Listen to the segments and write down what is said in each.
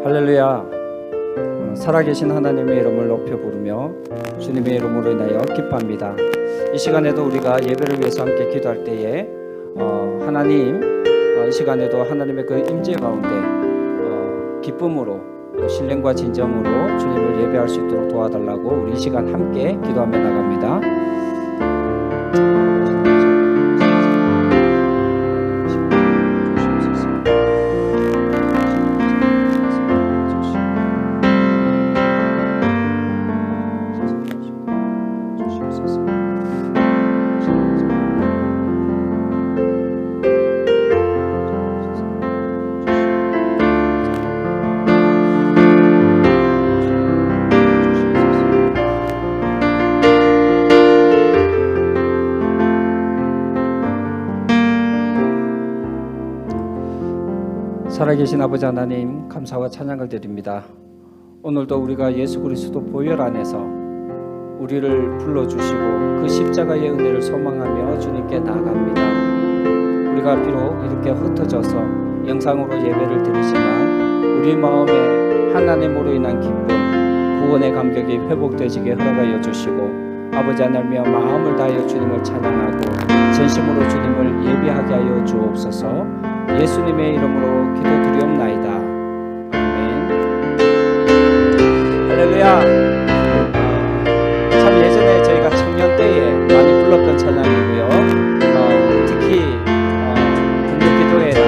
할렐루야. 살아계신 하나님의 이름을 높여 부르며 주님의 이름으로 인하여 기뻐합니다. 이 시간에도 우리가 예배를 위해서 함께 기도할 때에 하나님 이 시간에도 하나님의 그 임재 가운데 기쁨으로 신령과 진정으로 주님을 예배할 수 있도록 도와달라고 우리 이 시간 함께 기도하며 나갑니다. 살아계신 아버지 하나님, 감사와 찬양을 드립니다. 오늘도 우리가 예수 그리스도 보혈 안에서 우리를 불러주시고 그 십자가의 은혜를 소망하며 주님께 나아갑니다. 우리가 비록 이렇게 흩어져서 영상으로 예배를 드리지만 우리 마음에 하나님으로 인한 기쁨, 구원의 감격이 회복되지게 허락하여 주시고 아버지 하나님이여 마음을 다하여 주님을 찬양하고 전심으로 주님을 예배하게 하여 주옵소서. 예수님의 이름으로 기도드리옵나이다. 아멘. 할렐루야. 참 예전에 저희가 청년 때에 많이 불렀던 찬양이고요. 특히 군대기도회나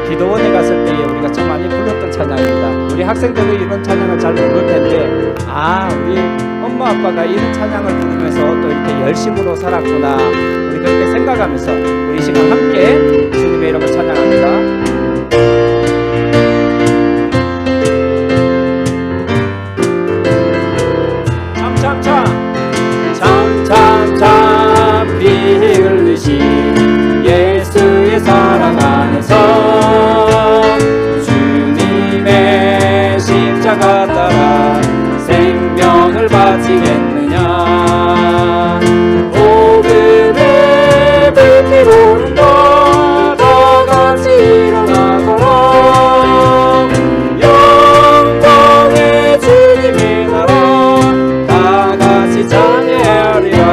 기도원에 갔을 때에 우리가 참 많이 불렀던 찬양입니다. 우리 학생들은 이런 찬양을 잘 모를 텐데 우리 엄마 아빠가 이런 찬양을 부르면서 또 이렇게 열심으로 살았구나, 우리 그렇게 생각하면서 우리 이 시간 함께 주님의 이름을 찬양합니다. 참 피 흘리신 예수의 사랑 안에서 주님의 십자가 따라 생명을 바치겠느냐. 복음의 불길 오른다 다 같이 일어나거라. 영광의 주님의 나라 다 같이 찬양하리라.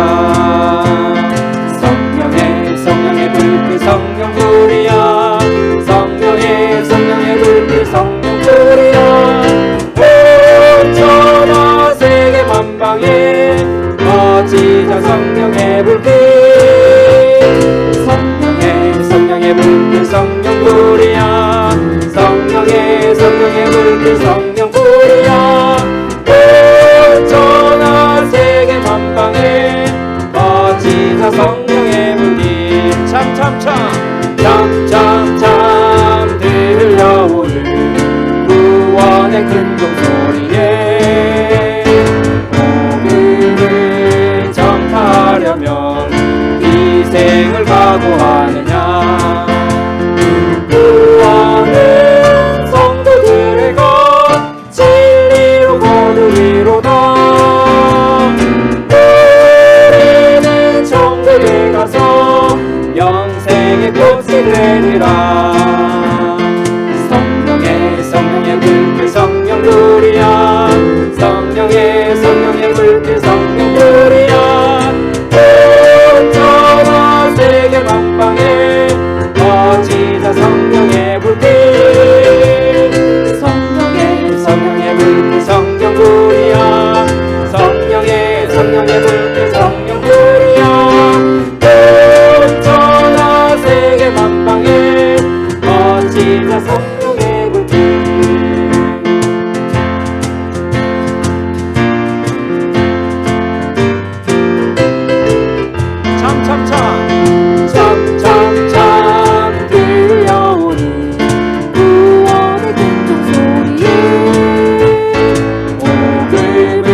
성령의 불길 성령불이야. 성령의 불길 성령불이야. 온 천하 세계 만방에 퍼지자 성령의 불길. 성령의 불길 성령불이야. 성령의 불길 성령불이야. 온 천하 세계 만방에 퍼지자 성령의 불길. 참 들려오는 구원의 큰 종소리에 복음을 전파하려면 희생을 각오하느냐. 구원은 성도들의 것 진리로 거두리로다. 우리는 천국에 가서 영생의 꽃이 되리라. 성령의 불길 성령불이야. 성령의 불길 성령불이야. 온 천하 세계 만방에 퍼지자 성령의 불길. 성령의 불길 성령불이야. 성령의 불길 성령불이야. 온 천하 세계 만방에 퍼지자 성령의 불길. 참 들려오는 구원의 큰 종소리에 복음을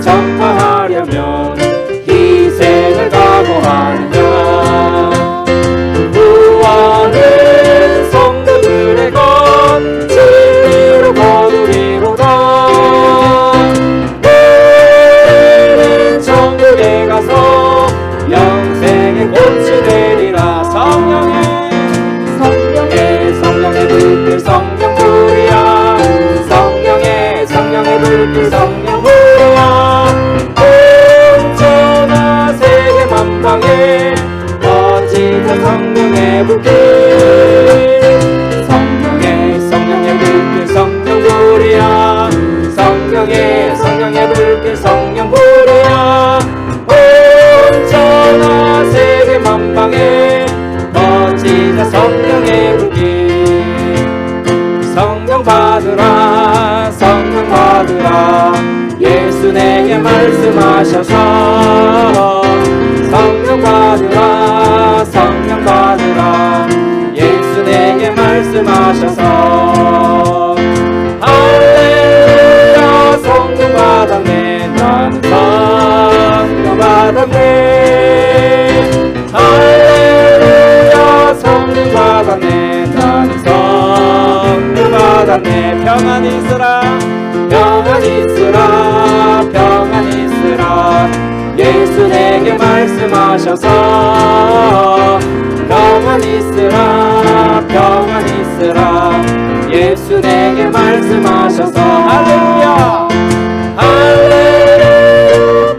전파하려면 희생을 각오하느냐. 구원은 성도들의 것 진리로 거두리로다. 우리는 천국에 가서 영생의 꽃이 되리라. 성령의 불길 성령불이야. 만방에 어찌자 성령의 불길 성령의 불길 성령불이야 성령의 불길 성령불이야 온전한 세계 만방에 어찌자 성령의 불길 성령 받으라 예수 내게 말씀하셔서 성령 받으라 예수 내게 말씀하셔서 할렐루야 성령 받았네 나는 성령 받았네 할렐루야 성령 받았네 나는 성령 받았네 평안히 있으라 예수 내게 말씀하셔서 평안히 있으라 예수 내게 말씀하셔서 할렐루야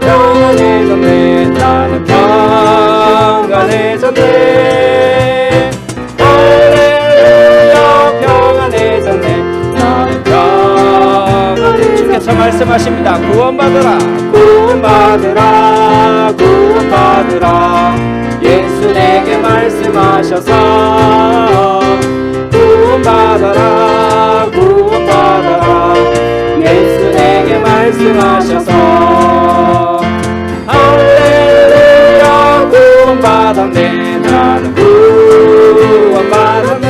평안해졌네 나는 평안해졌네 할렐루야 평안해졌네 나는 평안해졌네 주께서 말씀하십니다. 구원받으라 예수 내게 말씀하셔서 구원받아라 예수 내게 말씀하셔서 할렐루야 구원받았네 나는 구원받았네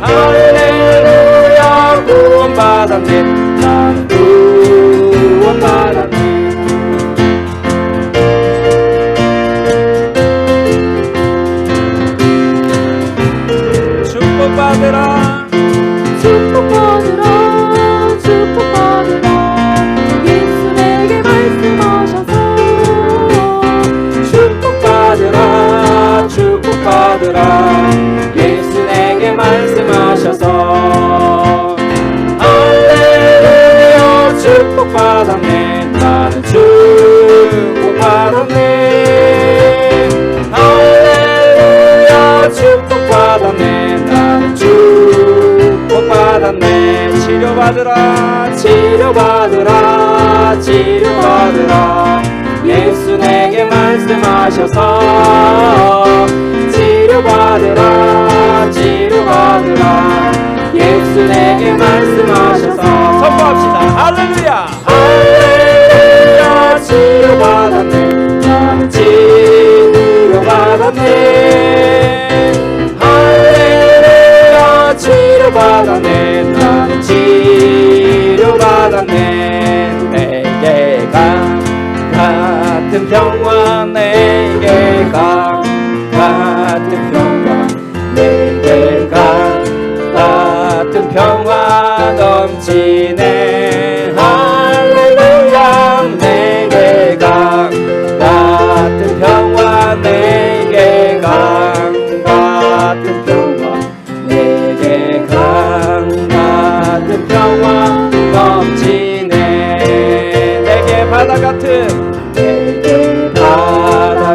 할렐루야 구원받았네 나는 구원받았네 축복받으라 예수 내게 말씀하셔서 축복받으라 예수 내게 말씀하셔서 할렐루야 축복받았네 나는 축복받았네 할렐루야 축복받았네 나는 축복받았네 치료받으라 예수 내게 말씀하셔서 치료받으라 예수 내게 말씀하셔서 선포합시다 할렐루야 치료받았네 나는 치료받았네 할렐루야 치료받았네 나는 치료받았네 내게 같은 평화 내게 같은 평화 내게 같은 평화 넘치네 할렐루야 내게 같은 평화 내게 같은 평화 내게 같은 평화 넘치네 내게 바다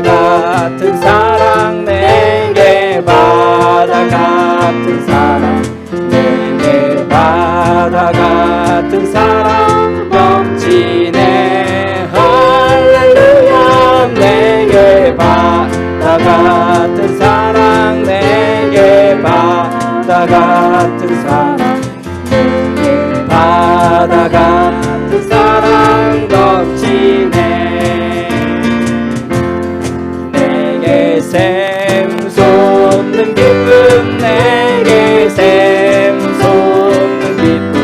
같은 사랑 내게 바다 같은 사랑 내게 바다 같은 사랑 넘치네 할렐루야 내게 바다 같은 사랑 내게 바다 같은 사랑 내게 바다 같은 사랑 넘치네 내게 샘솟는 기쁨 내게 샘솟는 기쁨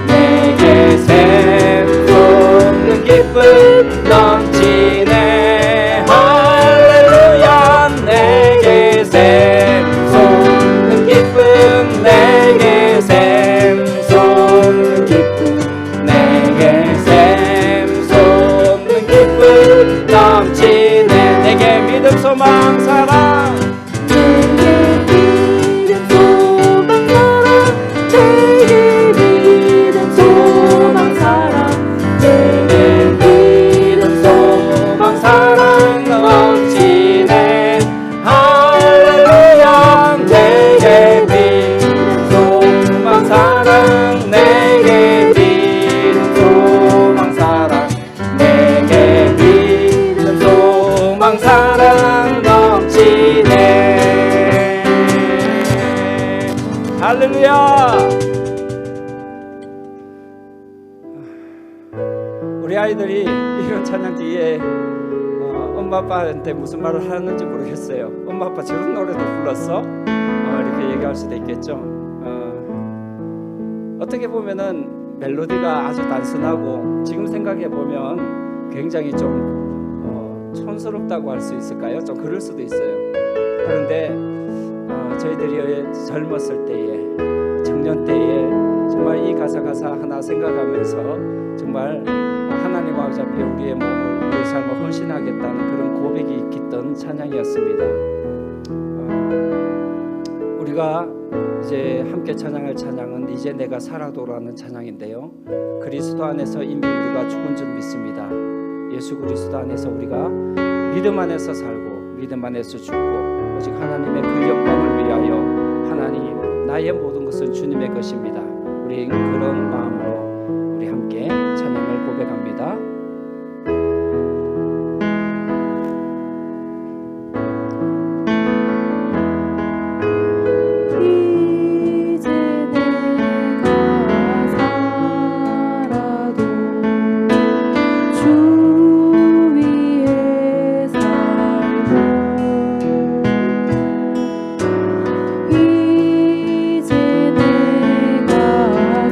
내게 샘솟는 기쁨 넘치네 할렐루야 내게 샘솟는 기쁨 내게 샘솟는 기쁨 내게 샘솟는 기쁨 넘치네 내게 믿음 소망 사랑 내게 믿음 소망 사랑 내게 믿음 소망 사랑 내게 믿음 소망 사랑 넘치네 할렐루야 내게 비는 소망 사랑 내게 비는 소망 사랑 내게 비는 소망 사랑 넘치네 할렐루야. 우리 아이들이 이런 찬양 뒤에 엄마 아빠한테 무슨 말을 하는지 모르겠어요. 엄마 아빠 저런 노래도 불렀어? 이렇게 얘기할 수도 있겠죠. 어떻게 보면은 멜로디가 아주 단순하고 지금 생각해 보면 굉장히 좀 촌스럽다고 할 수 있을까요? 좀 그럴 수도 있어요. 그런데 저희들이 젊었을 때에 청년 때에 정말 이 가사 하나 생각하면서 정말 하나님 앞에 우리의 몸을 우리의 삶을 헌신하겠다는 그런 고백이 깃든 찬양이었습니다. 우리가 이제 함께 찬양할 찬양은 이제 내가 살아도라는 찬양인데요. 그리스도 안에서 이미 우리가 죽은 줄 믿습니다. 예수 그리스도 안에서 우리가 믿음 안에서 살고 믿음 안에서 죽고 오직 하나님의 그 영광을 위하여 하나님 나의 모든 것은 주님의 것입니다. 우리 그런 마음으로 우리 함께 찬양을 고백합니다. 이제 내가 살아도 주 위에 살고 이제 내가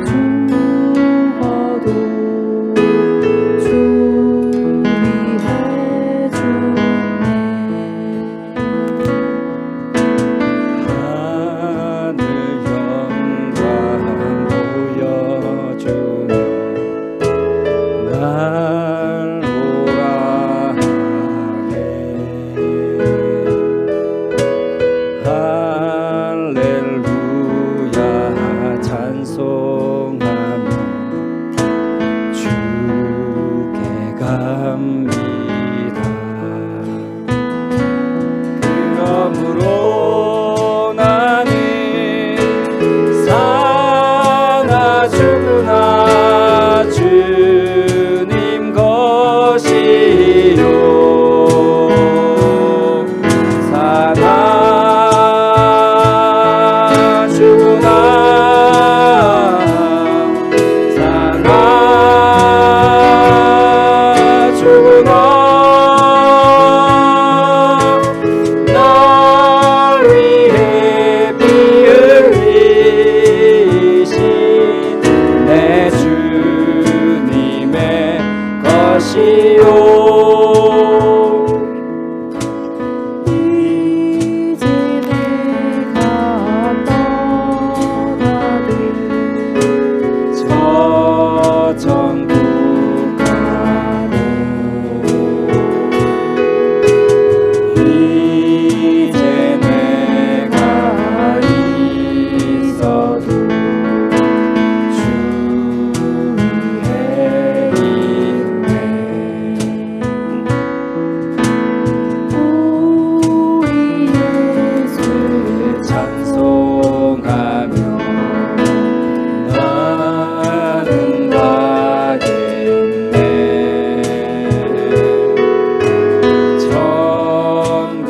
죽어도 주 위에 죽네 하늘 영광 보여주며 날 오라 하네 할렐루야 찬송하며 주께 갑니다. 그러므로 나는 사나 죽으나 주님 것이요 사나 죽으나 사나 죽으나 널 위해 피 흘리신 내 주님의 것이요 이제 내가 떠나도 저 천국 가로 이제 내가 있어도 주 위에 있네 우리 예수 찬송하며 나는 가겠네 천국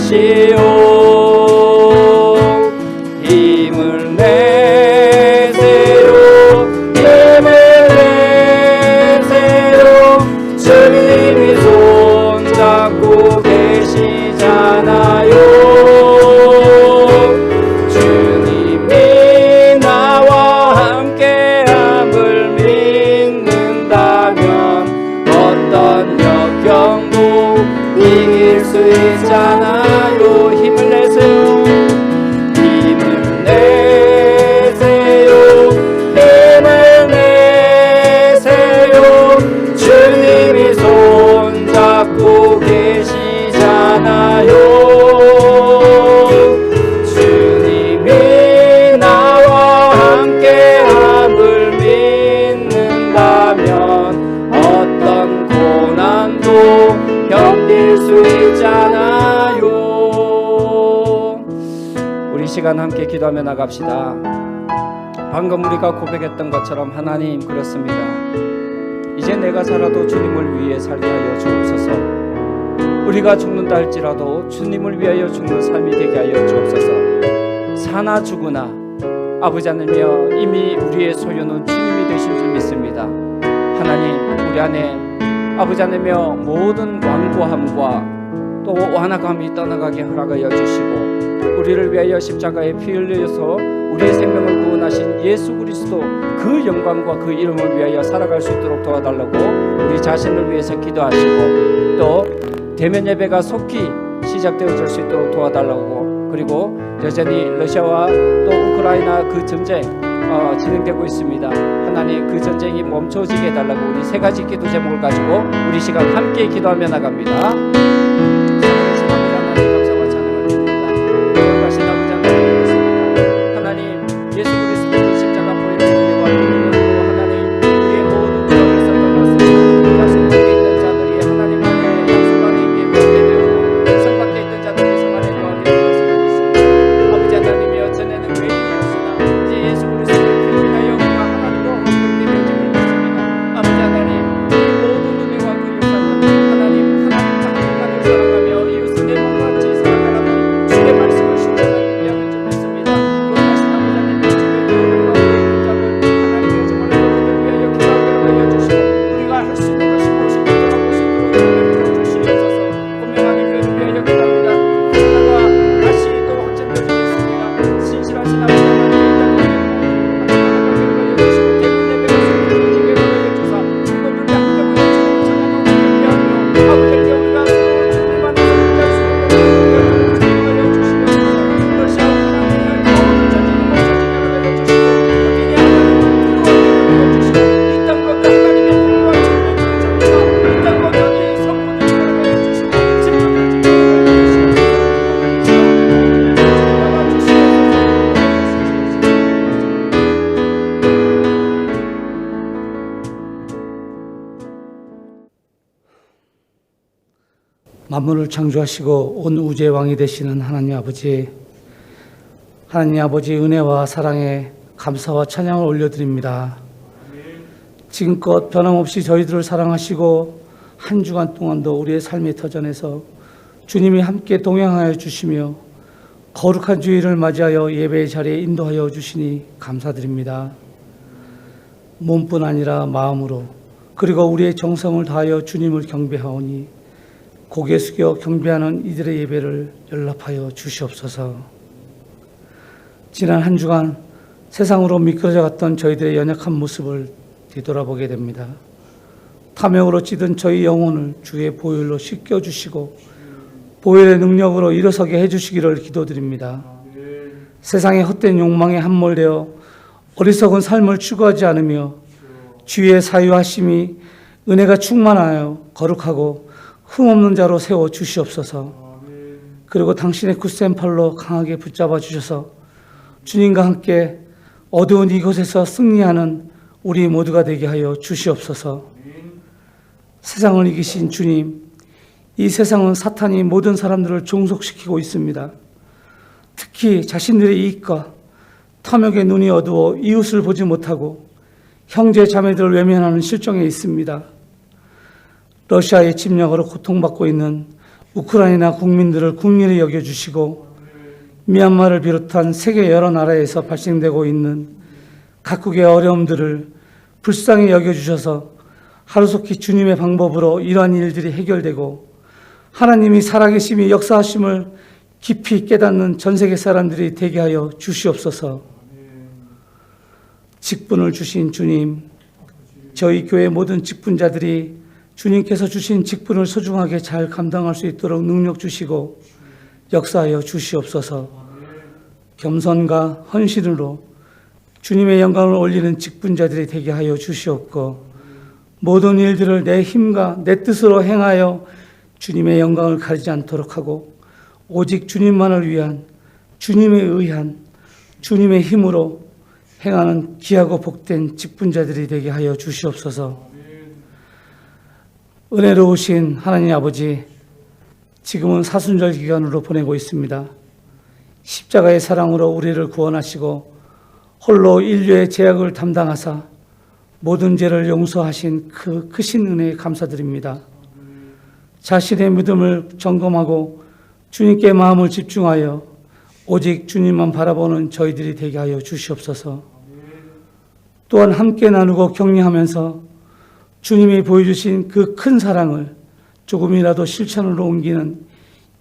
주시오. 힘을 내세요. 힘을 내세요. 주님이 손잡고 계시잖아요. 주님이 나와 함께함을 믿는다면 어떤 역경도 이길 수 있잖아요. 힘을 내세요. 힘을 내세요. 힘을 내세요. 주님이 손잡고 계시잖아요. 주님이 나와 함께함을 믿는다면 어떤 고난도 견딜 수 있잖아요. 우리 시간 함께 기도하며 나갑시다. 방금 우리가 고백했던 것처럼 하나님, 그렇습니다. 이제 내가 살아도 주님을 위해 살게 하여 주옵소서. 우리가 죽는다 할지라도 주님을 위하여 죽는 삶이 되게 하여 주옵소서. 사나 죽으나 아버지 하나님이여, 이미 우리의 소유는 주님이 되신 줄 믿습니다. 하나님, 우리 안에 아버지 하나님이여 모든 완고함과 또 완악함이 떠나가게 허락하여 주시고, 우리를 위하여 십자가에 피 흘려서 우리의 생명을 구원하신 예수 그리스도 그 영광과 그 이름을 위하여 살아갈 수 있도록 도와달라고 우리 자신을 위해서 기도하시고, 또 대면 예배가 속히 시작되어질 수 있도록 도와달라고, 그리고 여전히 러시아와 또 우크라이나 그 전쟁 진행되고 있습니다. 하나님, 그 전쟁이 멈춰지게 해달라고 우리 세 가지 기도 제목을 가지고 우리 시간 함께 기도하며 나갑니다. 살아계신 아버지 하나님, 감사와 찬양을 드립니다. 거룩하신 아버지 하나님, 그렇습니다. 하나님, 예수 그리스도의 십자가 보혈의 은혜와 믿음으로 하나님, 우리의 모든 구원에서 떠났으니 약속 밖에 있던 자들이 하나님 안에 약속 안에 있게 되며 성 밖에 있던 자들이 성 안에 거하게 되었을 것입니다. 아버지 하나님이여, 전에는 외인이었으나 이제 예수 그리스도의 피를 인하여 우리가 하나님과 함께 되어짐을 믿습니다. 아버지 하나님, 이 모든 은혜와 그 역사는 하나님 자신만을 사랑하며 이웃을 내 몸과 같이 사랑하라는 주의 말씀을 실천하기 위함인 줄 믿습니다. 거룩하신 아버지 하나님, 주의 영광과 그 자들 하나님의 정말 그들을 위하여 기도하여 주시고, 우리가 할 수 있는 것이 무엇인지 돌아볼 수 있도록 은혜를 주시옵소서. 분명하게 교회를 위하여 기도합니다. 하나가 다시 또 확전되어지고 있습니다. 신실하신 아버지 하나님, 만물을 창조하시고 온 우주의 왕이 되시는 하나님 아버지, 하나님 아버지 은혜와 사랑에 감사와 찬양을 올려드립니다. 지금껏 변함없이 저희들을 사랑하시고 한 주간 동안도 우리의 삶의 터전에서 주님이 함께 동행하여 주시며 거룩한 주일을 맞이하여 예배의 자리에 인도하여 주시니 감사드립니다. 몸뿐 아니라 마음으로, 그리고 우리의 정성을 다하여 주님을 경배하오니 고개 숙여 경배하는 이들의 예배를 연락하여 주시옵소서. 지난 한 주간 세상으로 미끄러져 갔던 저희들의 연약한 모습을 뒤돌아보게 됩니다. 탐욕으로 찌든 저희 영혼을 주의 보혈로 씻겨주시고 보혈의 능력으로 일어서게 해주시기를 기도드립니다. 세상의 헛된 욕망에 함몰되어 어리석은 삶을 추구하지 않으며 주의 사유하심이 은혜가 충만하여 거룩하고 흠없는 자로 세워 주시옵소서. 그리고 당신의 굳센 팔로 강하게 붙잡아 주셔서 주님과 함께 어두운 이곳에서 승리하는 우리 모두가 되게 하여 주시옵소서. 세상을 이기신 주님, 이 세상은 사탄이 모든 사람들을 종속시키고 있습니다. 특히 자신들의 이익과 탐욕의 눈이 어두워 이웃을 보지 못하고 형제 자매들을 외면하는 실정에 있습니다. 러시아의 침략으로 고통받고 있는 우크라이나 국민들을 국리히 여겨주시고 미얀마를 비롯한 세계 여러 나라에서 발생되고 있는 각국의 어려움들을 불쌍히 여겨주셔서 하루속히 주님의 방법으로 이러한 일들이 해결되고 하나님이 살아계심이 역사하심을 깊이 깨닫는 전 세계 사람들이 되게 하여 주시옵소서. 직분을 주신 주님, 저희 교회 모든 직분자들이 주님께서 주신 직분을 소중하게 잘 감당할 수 있도록 능력 주시고 역사하여 주시옵소서. 겸손과 헌신으로 주님의 영광을 올리는 직분자들이 되게 하여 주시옵고 모든 일들을 내 힘과 내 뜻으로 행하여 주님의 영광을 가리지 않도록 하고 오직 주님만을 위한 주님에 의한 주님의 힘으로 행하는 귀하고 복된 직분자들이 되게 하여 주시옵소서. 은혜로우신 하나님 아버지, 지금은 사순절 기간으로 보내고 있습니다. 십자가의 사랑으로 우리를 구원하시고 홀로 인류의 죄악을 담당하사 모든 죄를 용서하신 그 크신 은혜에 감사드립니다. 자신의 믿음을 점검하고 주님께 마음을 집중하여 오직 주님만 바라보는 저희들이 되게 하여 주시옵소서. 또한 함께 나누고 격려하면서 주님이 보여주신 그 큰 사랑을 조금이라도 실천으로 옮기는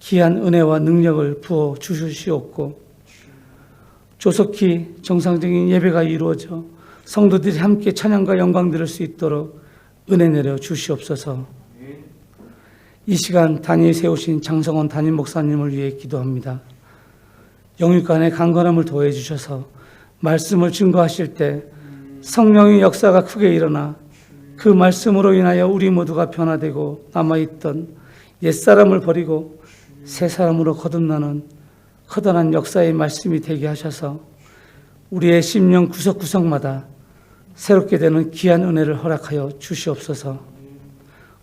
귀한 은혜와 능력을 부어 주시옵고 조속히 정상적인 예배가 이루어져 성도들이 함께 찬양과 영광 드릴 수 있도록 은혜 내려 주시옵소서. 이 시간 단위에 세우신 장성원 담임 목사님을 위해 기도합니다. 영육간의 강건함을 더해 주셔서 말씀을 증거하실 때 성령의 역사가 크게 일어나 그 말씀으로 인하여 우리 모두가 변화되고 남아있던 옛사람을 버리고 새 사람으로 거듭나는 커다란 역사의 말씀이 되게 하셔서 우리의 심령 구석구석마다 새롭게 되는 귀한 은혜를 허락하여 주시옵소서.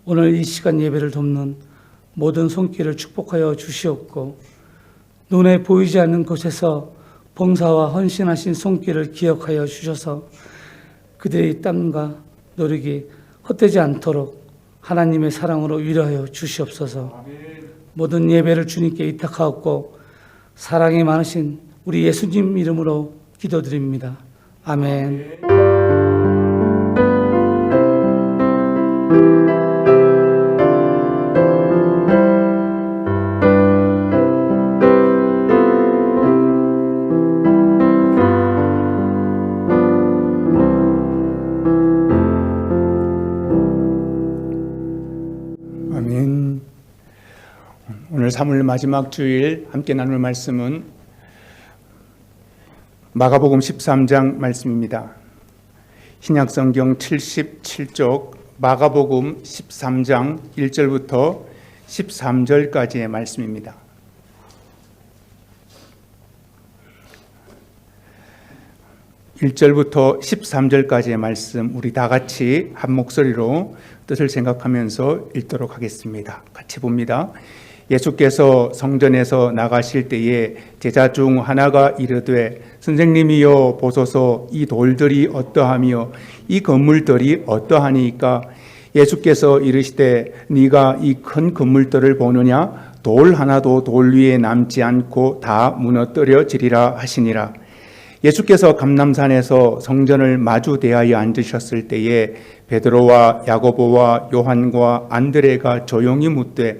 오늘 이 시간 예배를 돕는 모든 손길을 축복하여 주시옵고 눈에 보이지 않는 곳에서 봉사와 헌신하신 손길을 기억하여 주셔서 그들의 땀과 노력이 헛되지 않도록 하나님의 사랑으로 위로하여 주시옵소서. 모든 예배를 주님께 의탁하옵고 사랑이 많으신 우리 예수님 이름으로 기도드립니다. 아멘. 아멘. 오늘 3월 마지막 주일 함께 나눌 말씀은 마가복음 13장 말씀입니다. 신약성경 77쪽 마가복음 13장 1절부터 13절까지의 말씀입니다. (1절부터) 13절까지의 말씀 우리 다 같이 한 목소리로 뜻을 생각하면서 읽도록 하겠습니다. 같이 봅니다. 예수께서 성전에서 나가실 때에 제자 중 하나가 이르되 선생님이여 보소서 이 돌들이 어떠하며 이 건물들이 어떠하니까? 예수께서 이르시되 네가 이 큰 건물들을 보느냐? 돌 하나도 돌 위에 남지 않고 다 무너뜨려지리라 하시니라. 예수께서 감람산에서 성전을 마주 대하여 앉으셨을 때에 베드로와 야고보와 요한과 안드레가 조용히 묻되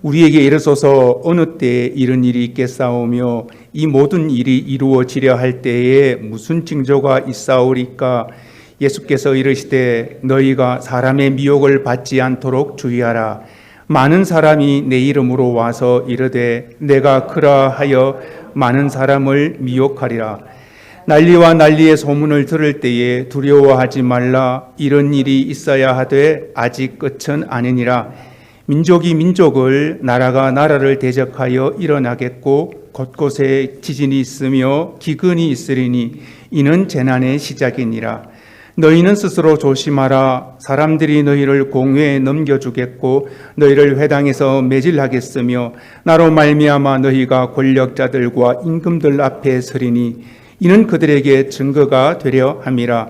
우리에게 이르소서 어느 때에 이런 일이 있겠사오며 이 모든 일이 이루어지려 할 때에 무슨 징조가 있사오리까? 예수께서 이르시되 너희가 사람의 미혹을 받지 않도록 주의하라. 많은 사람이 내 이름으로 와서 이르되 내가 그러하여 많은 사람을 미혹하리라. 난리와 난리의 소문을 들을 때에 두려워하지 말라. 이런 일이 있어야 하되 아직 끝은 아니니라. 민족이 민족을 나라가 나라를 대적하여 일어나겠고 곳곳에 지진이 있으며 기근이 있으리니 이는 재난의 시작이니라. 너희는 스스로 조심하라. 사람들이 너희를 공회에 넘겨주겠고 너희를 회당에서 매질하겠으며 나로 말미암아 너희가 권력자들과 임금들 앞에 서리니 이는 그들에게 증거가 되려 함이라.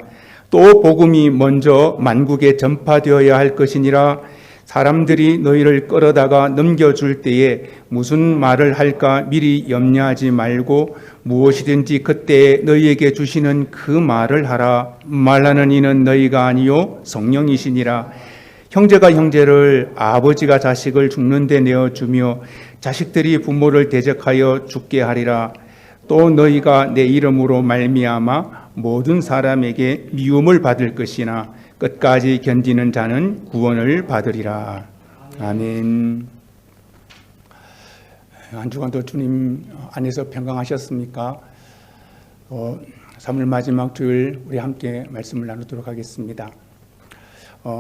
또 복음이 먼저 만국에 전파되어야 할 것이니라. 사람들이 너희를 끌어다가 넘겨줄 때에 무슨 말을 할까 미리 염려하지 말고 무엇이든지 그때에 너희에게 주시는 그 말을 하라. 말하는 이는 너희가 아니요 성령이시니라. 형제가 형제를, 아버지가 자식을 죽는 데 내어주며 자식들이 부모를 대적하여 죽게 하리라. 또 너희가 내 이름으로 말미암아 모든 사람에게 미움을 받을 것이나 끝까지 견디는 자는 구원을 받으리라. 아멘. 한 주간도 주님 안에서 평강하셨습니까? 3월 마지막 주일 우리 함께 말씀을 나누도록 하겠습니다.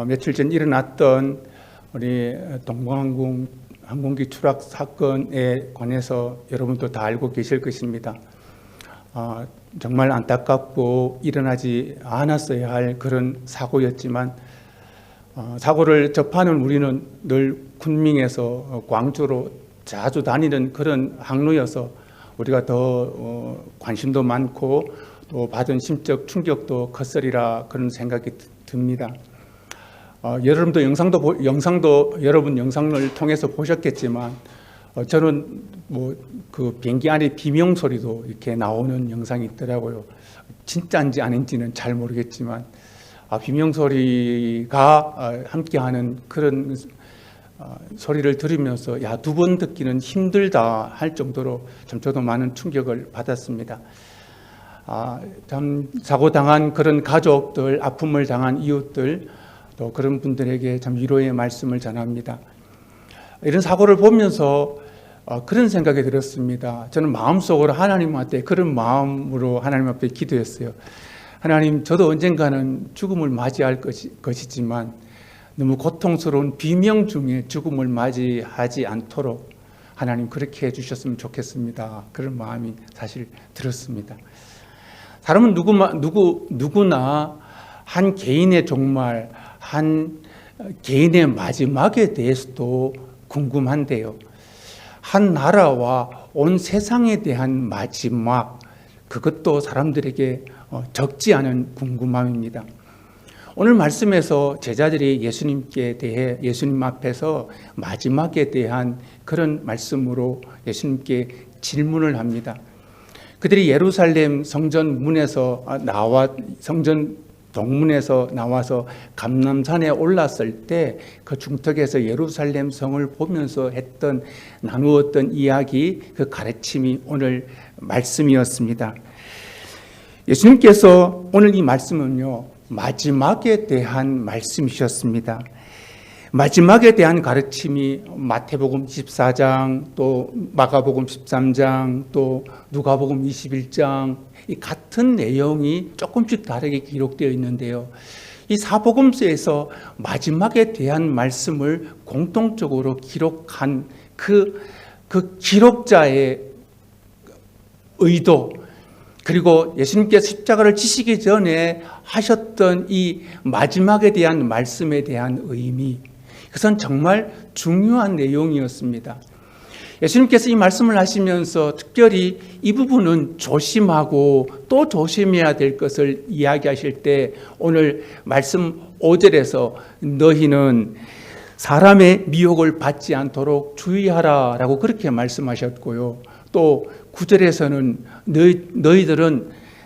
며칠 전 일어났던 우리 동방항공 항공기 추락 사건에 관해서 여러분도 다 알고 계실 것입니다. 정말 안타깝고 일어나지 않았어야 할 그런 사고였지만 사고를 접하는 우리는 늘 군밍에서 광주로 자주 다니는 그런 항로여서 우리가 더 관심도 많고 또 받은 심적 충격도 컸으리라 그런 생각이 듭니다. 여러분도 영상도 여러분 영상을 통해서 보셨겠지만 저는 그 비행기 안에 비명 소리도 이렇게 나오는 영상이 있더라고요. 진짜인지 아닌지는 잘 모르겠지만 비명 소리가 함께하는 그런 소리를 들으면서 두 번 듣기는 힘들다 할 정도로 좀 저도 많은 충격을 받았습니다. 참 사고 당한 그런 가족들, 아픔을 당한 이웃들, 또 그런 분들에게 참 위로의 말씀을 전합니다. 이런 사고를 보면서 그런 생각이 들었습니다. 저는 마음속으로 하나님한테 그런 마음으로 하나님 앞에 기도했어요. 하나님, 저도 언젠가는 죽음을 맞이할 것이지만 너무 고통스러운 비명 중에 죽음을 맞이하지 않도록 하나님 그렇게 해주셨으면 좋겠습니다. 그런 마음이 사실 들었습니다. 사람은 누구나 한 개인의 종말, 한 개인의 마지막에 대해서도 궁금한데요. 한 나라와 온 세상에 대한 마지막, 그것도 사람들에게 적지 않은 궁금함입니다. 오늘 말씀에서 제자들이 예수님께 대해 예수님 앞에서 마지막에 대한 그런 말씀으로 예수님께 질문을 합니다. 그들이 예루살렘 성전 동문에서 나와서 감람산에 올랐을 때 그 중턱에서 예루살렘 성을 보면서 나누었던 이야기, 그 가르침이 오늘 말씀이었습니다. 예수님께서 오늘 이 말씀은요, 마지막에 대한 말씀이셨습니다. 마지막에 대한 가르침이 마태복음 24장, 또 마가복음 13장, 또 누가복음 21장, 이 같은 내용이 조금씩 다르게 기록되어 있는데요. 이 사복음서에서 마지막에 대한 말씀을 공통적으로 기록한 그 기록자의 의도, 그리고 예수님께서 십자가를 지시기 전에 하셨던 이 마지막에 대한 말씀에 대한 의미, 그것은 정말 중요한 내용이었습니다. 예수님께서 이 말씀을 하시면서 특별히 이 부분은 조심하고 또 조심해야 될 것을 이야기하실 때 오늘 말씀 5절에서 너희는 사람의 미혹을 받지 않도록 주의하라 라고 그렇게 말씀하셨고요. 또 9절에서는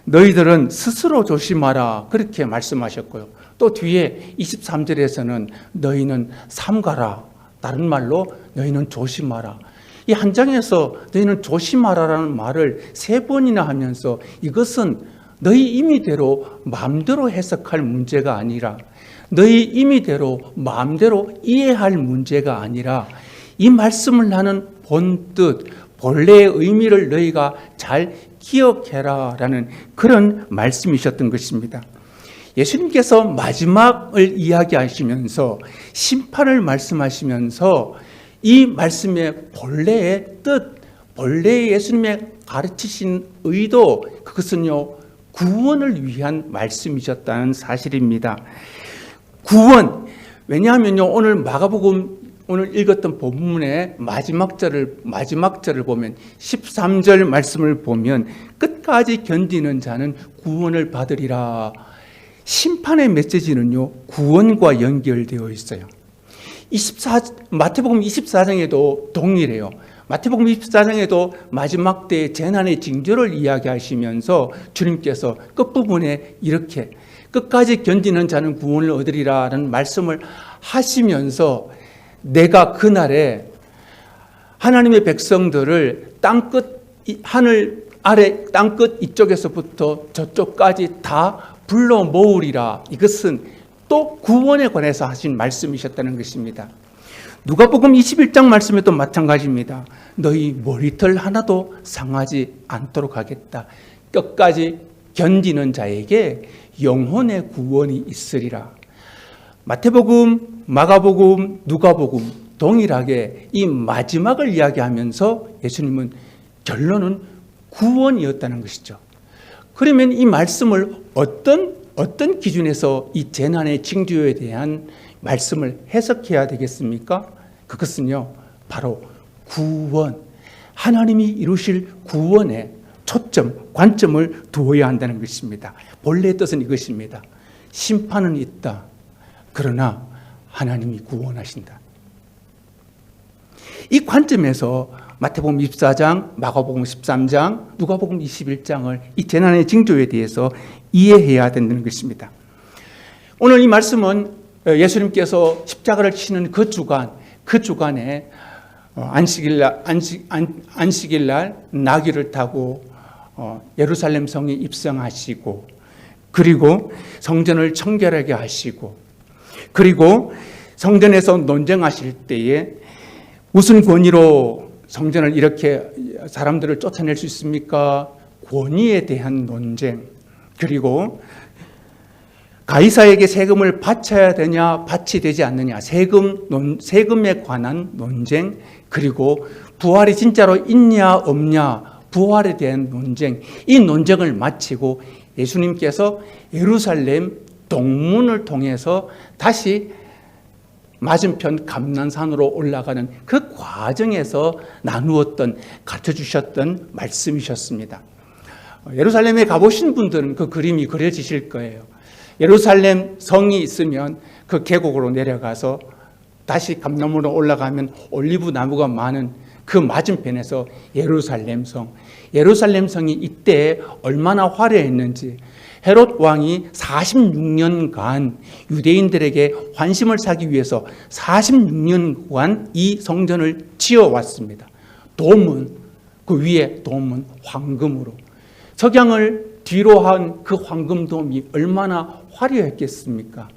너희들은 스스로 조심하라 그렇게 말씀하셨고요. 또 뒤에 23절에서는 너희는 삼가라, 다른 말로 너희는 조심하라. 이 한 장에서 너희는 조심하라라는 말을 3번이나 하면서 이것은 너희 임의대로 마음대로 해석할 문제가 아니라, 너희 임의대로 마음대로 이해할 문제가 아니라 이 말씀을 하는 본뜻, 본래의 의미를 너희가 잘 기억해라라는 그런 말씀이셨던 것입니다. 예수님께서 마지막을 이야기하시면서 심판을 말씀하시면서 이 말씀의 본래의 뜻, 본래의 예수님의 가르치신 의도, 그것은요, 구원을 위한 말씀이셨다는 사실입니다. 구원, 왜냐하면요, 오늘 마가복음 오늘 읽었던 본문의 마지막 절을 보면 13절 말씀을 보면 끝까지 견디는 자는 구원을 받으리라. 심판의 메시지는요, 구원과 연결되어 있어요. 마태복음 24장에도 동일해요. 마태복음 24장에도 마지막 때의 재난의 징조를 이야기하시면서 주님께서 끝부분에 이렇게 끝까지 견디는 자는 구원을 얻으리라는 말씀을 하시면서 내가 그날에 하나님의 백성들을 땅끝 하늘 아래 땅끝 이쪽에서부터 저쪽까지 다 불러 모으리라. 이것은 또 구원에 관해서 하신 말씀이셨다는 것입니다. 누가복음 21장 말씀에도 마찬가지입니다. 너희 머리털 하나도 상하지 않도록 하겠다. 끝까지 견디는 자에게 영혼의 구원이 있으리라. 마태복음, 마가복음, 누가복음 동일하게 이 마지막을 이야기하면서 예수님은 결론은 구원이었다는 것이죠. 그러면 이 말씀을 어떤 기준에서 이 재난의 징조에 대한 말씀을 해석해야 되겠습니까? 그것은요, 바로 구원, 하나님이 이루실 구원에 초점, 관점을 두어야 한다는 것입니다. 본래의 뜻은 이것입니다. 심판은 있다. 그러나 하나님이 구원하신다. 이 관점에서 마태복음 24장, 마가복음 13장, 누가복음 21장을 이 재난의 징조에 대해서 이해해야 된다는 것입니다. 오늘 이 말씀은 예수님께서 십자가를 치는 그 주간에 안식일 날 나귀를 타고 예루살렘 성에 입성하시고, 그리고 성전을 청결하게 하시고, 그리고 성전에서 논쟁하실 때에 무슨 권위로 성전을 이렇게 사람들을 쫓아낼 수 있습니까? 권위에 대한 논쟁, 그리고 가이사에게 세금을 바쳐야 되냐, 바치 되지 않느냐, 세금에 관한 논쟁, 그리고 부활이 진짜로 있냐 없냐, 부활에 대한 논쟁, 이 논쟁을 마치고 예수님께서 예루살렘 동문을 통해서 다시 맞은편 감난산으로 올라가는 그 과정에서 나누었던, 가르쳐주셨던 말씀이셨습니다. 예루살렘에 가보신 분들은 그 그림이 그려지실 거예요. 예루살렘 성이 있으면 그 계곡으로 내려가서 다시 감남으로 올라가면 올리브 나무가 많은 그 맞은편에서 예루살렘 성이 이때 얼마나 화려했는지, 헤롯 왕이 46년간 유대인들에게 환심을 사기 위해서 46년간 이 성전을 지어왔습니다. 돔은, 그 위에 돔은 황금으로, 석양을 뒤로 한 그 황금돔이 얼마나 화려했겠습니까?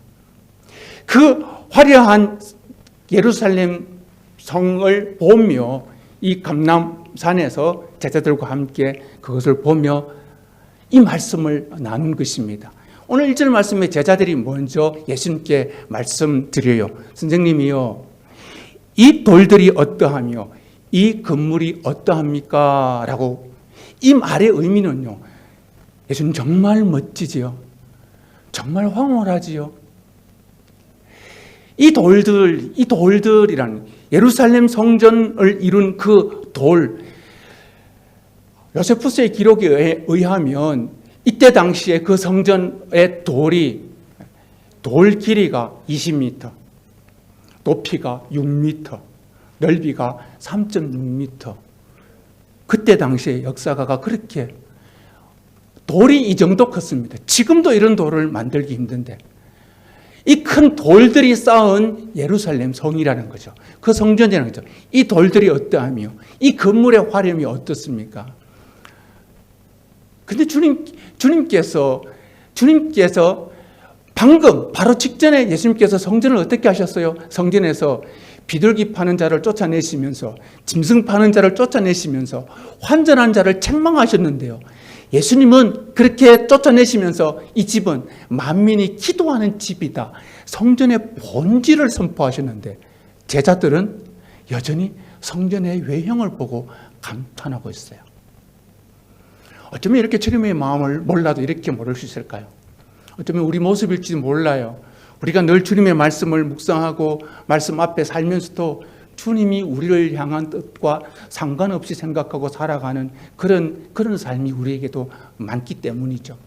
그 화려한 예루살렘 성을 보며 이 감람산에서 제자들과 함께 그것을 보며 이 말씀을 나눈 것입니다. 오늘 1절 말씀에 제자들이 먼저 예수님께 말씀드려요. 선생님이요, 이 돌들이 어떠하며 이 건물이 어떠합니까? 라고. 이 말의 의미는요, 예수님 정말 멋지지요. 정말 황홀하지요. 이 돌들이란 예루살렘 성전을 이룬 그 돌, 요세푸스의 기록에 의하면 이때 당시에 그 성전의 돌 길이가 20m, 높이가 6m, 넓이가 3.6m. 그때 당시에 역사가가 그렇게 돌이 이 정도 컸습니다. 지금도 이런 돌을 만들기 힘든데, 이 큰 돌들이 쌓은 예루살렘 성이라는 거죠. 그 성전이라는 거죠. 이 돌들이 어떠하며 이 건물의 화려함이 어떻습니까? 근데 주님께서 방금 바로 직전에 예수님께서 성전을 어떻게 하셨어요? 성전에서 비둘기 파는 자를 쫓아내시면서, 짐승 파는 자를 쫓아내시면서 환전한 자를 책망하셨는데요. 예수님은 그렇게 쫓아내시면서 이 집은 만민이 기도하는 집이다, 성전의 본질을 선포하셨는데, 제자들은 여전히 성전의 외형을 보고 감탄하고 있어요. 어쩌면 이렇게 주님의 마음을 몰라도 이렇게 모를 수 있을까요? 어쩌면 우리 모습일지도 몰라요. 우리가 늘 주님의 말씀을 묵상하고 말씀 앞에 살면서도 주님이 우리를 향한 뜻과 상관없이 생각하고 살아가는 그런 삶이 우리에게도 많기 때문이죠.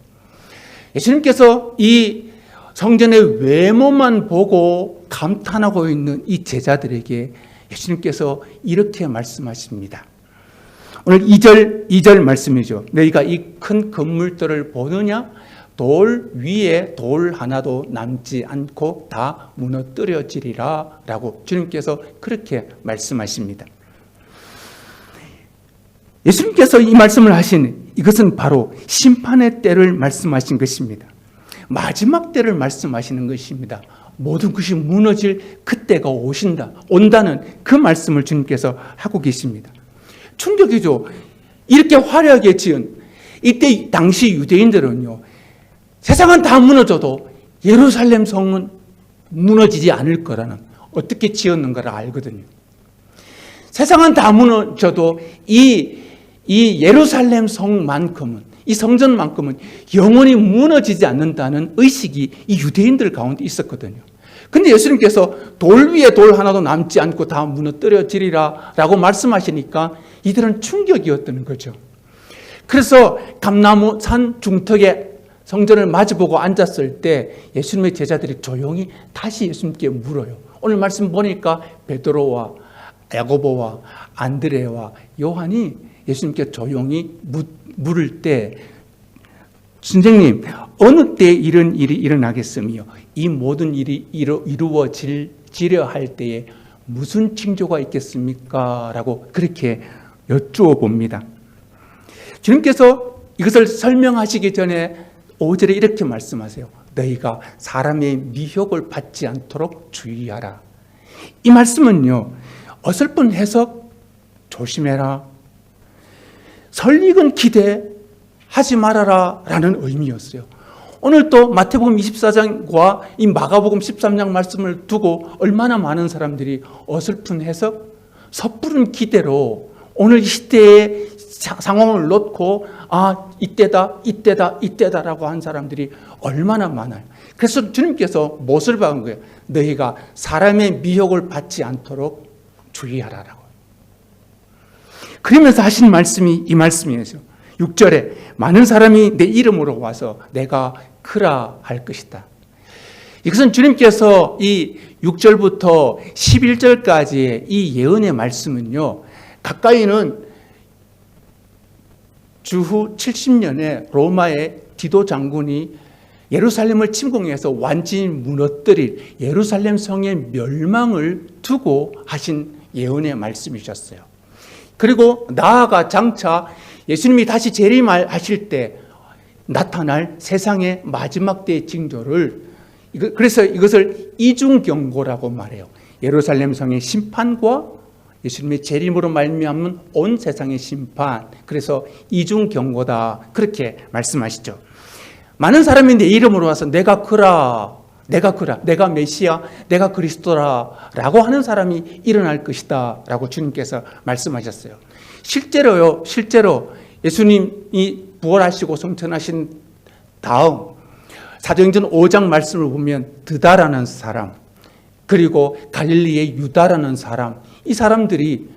예수님께서 이 성전의 외모만 보고 감탄하고 있는 이 제자들에게 예수님께서 이렇게 말씀하십니다. 오늘 2절 말씀이죠. 너희가 이 큰 건물들을 보느냐? 돌 위에 돌 하나도 남지 않고 다 무너뜨려지리라 라고 주님께서 그렇게 말씀하십니다. 예수님께서 이 말씀을 하신 이것은 바로 심판의 때를 말씀하신 것입니다. 마지막 때를 말씀하시는 것입니다. 모든 것이 무너질 그때가 온다는 그 말씀을 주님께서 하고 계십니다. 충격이죠. 이렇게 화려하게 지은 이때 당시 유대인들은요, 세상은 다 무너져도 예루살렘 성은 무너지지 않을 거라는, 어떻게 지었는가를 알거든요. 세상은 다 무너져도 이 예루살렘 성만큼은, 이 성전만큼은 영원히 무너지지 않는다는 의식이 이 유대인들 가운데 있었거든요. 근데 예수님께서 돌 위에 돌 하나도 남지 않고 다 무너뜨려지리라 라고 말씀하시니까 이들은 충격이었던 거죠. 그래서 감나무 산 중턱에 성전을 마주보고 앉았을 때 예수님의 제자들이 조용히 다시 예수님께 물어요. 오늘 말씀 보니까 베드로와 야고보와 안드레와 요한이 예수님께 조용히 물을 때, 선생님, 어느 때 이런 일이 일어나겠으며 이 모든 일이 이루어지려 할 때에 무슨 징조가 있겠습니까? 라고 그렇게 여쭈어 봅니다. 주님께서 이것을 설명하시기 전에 5절에 이렇게 말씀하세요. 너희가 사람의 미혹을 받지 않도록 주의하라. 이 말씀은요, 어설픈 해석 조심해라, 설익은 기대하지 말아라 라는 의미였어요. 오늘 또 마태복음 24장과 이 마가복음 13장 말씀을 두고 얼마나 많은 사람들이 어설픈 해석, 섣부른 기대로 오늘 이 시대의 상황을 놓고 이때다라고 한 사람들이 얼마나 많아요. 그래서 주님께서 무엇을 박은 거예요? 너희가 사람의 미혹을 받지 않도록 주의하라라고. 그러면서 하신 말씀이 이 말씀이에요. 6절에 많은 사람이 내 이름으로 와서 내가 그라 할 것이다. 이것은 주님께서 이 6절부터 11절까지의 이 예언의 말씀은요, 가까이는 주후 70년에 로마의 디도 장군이 예루살렘을 침공해서 완전히 무너뜨릴 예루살렘 성의 멸망을 두고 하신 예언의 말씀이셨어요. 그리고 나아가 장차 예수님이 다시 재림하실 때 나타날 세상의 마지막 때의 징조를, 그래서 이것을 이중경고라고 말해요. 예루살렘 성의 심판과 예수님의 재림으로 말미암은 온 세상의 심판, 그래서 이중경고다, 그렇게 말씀하시죠. 많은 사람이 내 이름으로 와서 내가 그라, 내가 메시아, 내가 그리스도라 라고 하는 사람이 일어날 것이다 라고 주님께서 말씀하셨어요. 실제로 예수님이 부활하시고 승천하신 다음 사도행전 5장 말씀을 보면 드다라는 사람, 그리고 갈릴리의 유다라는 사람, 이 사람들이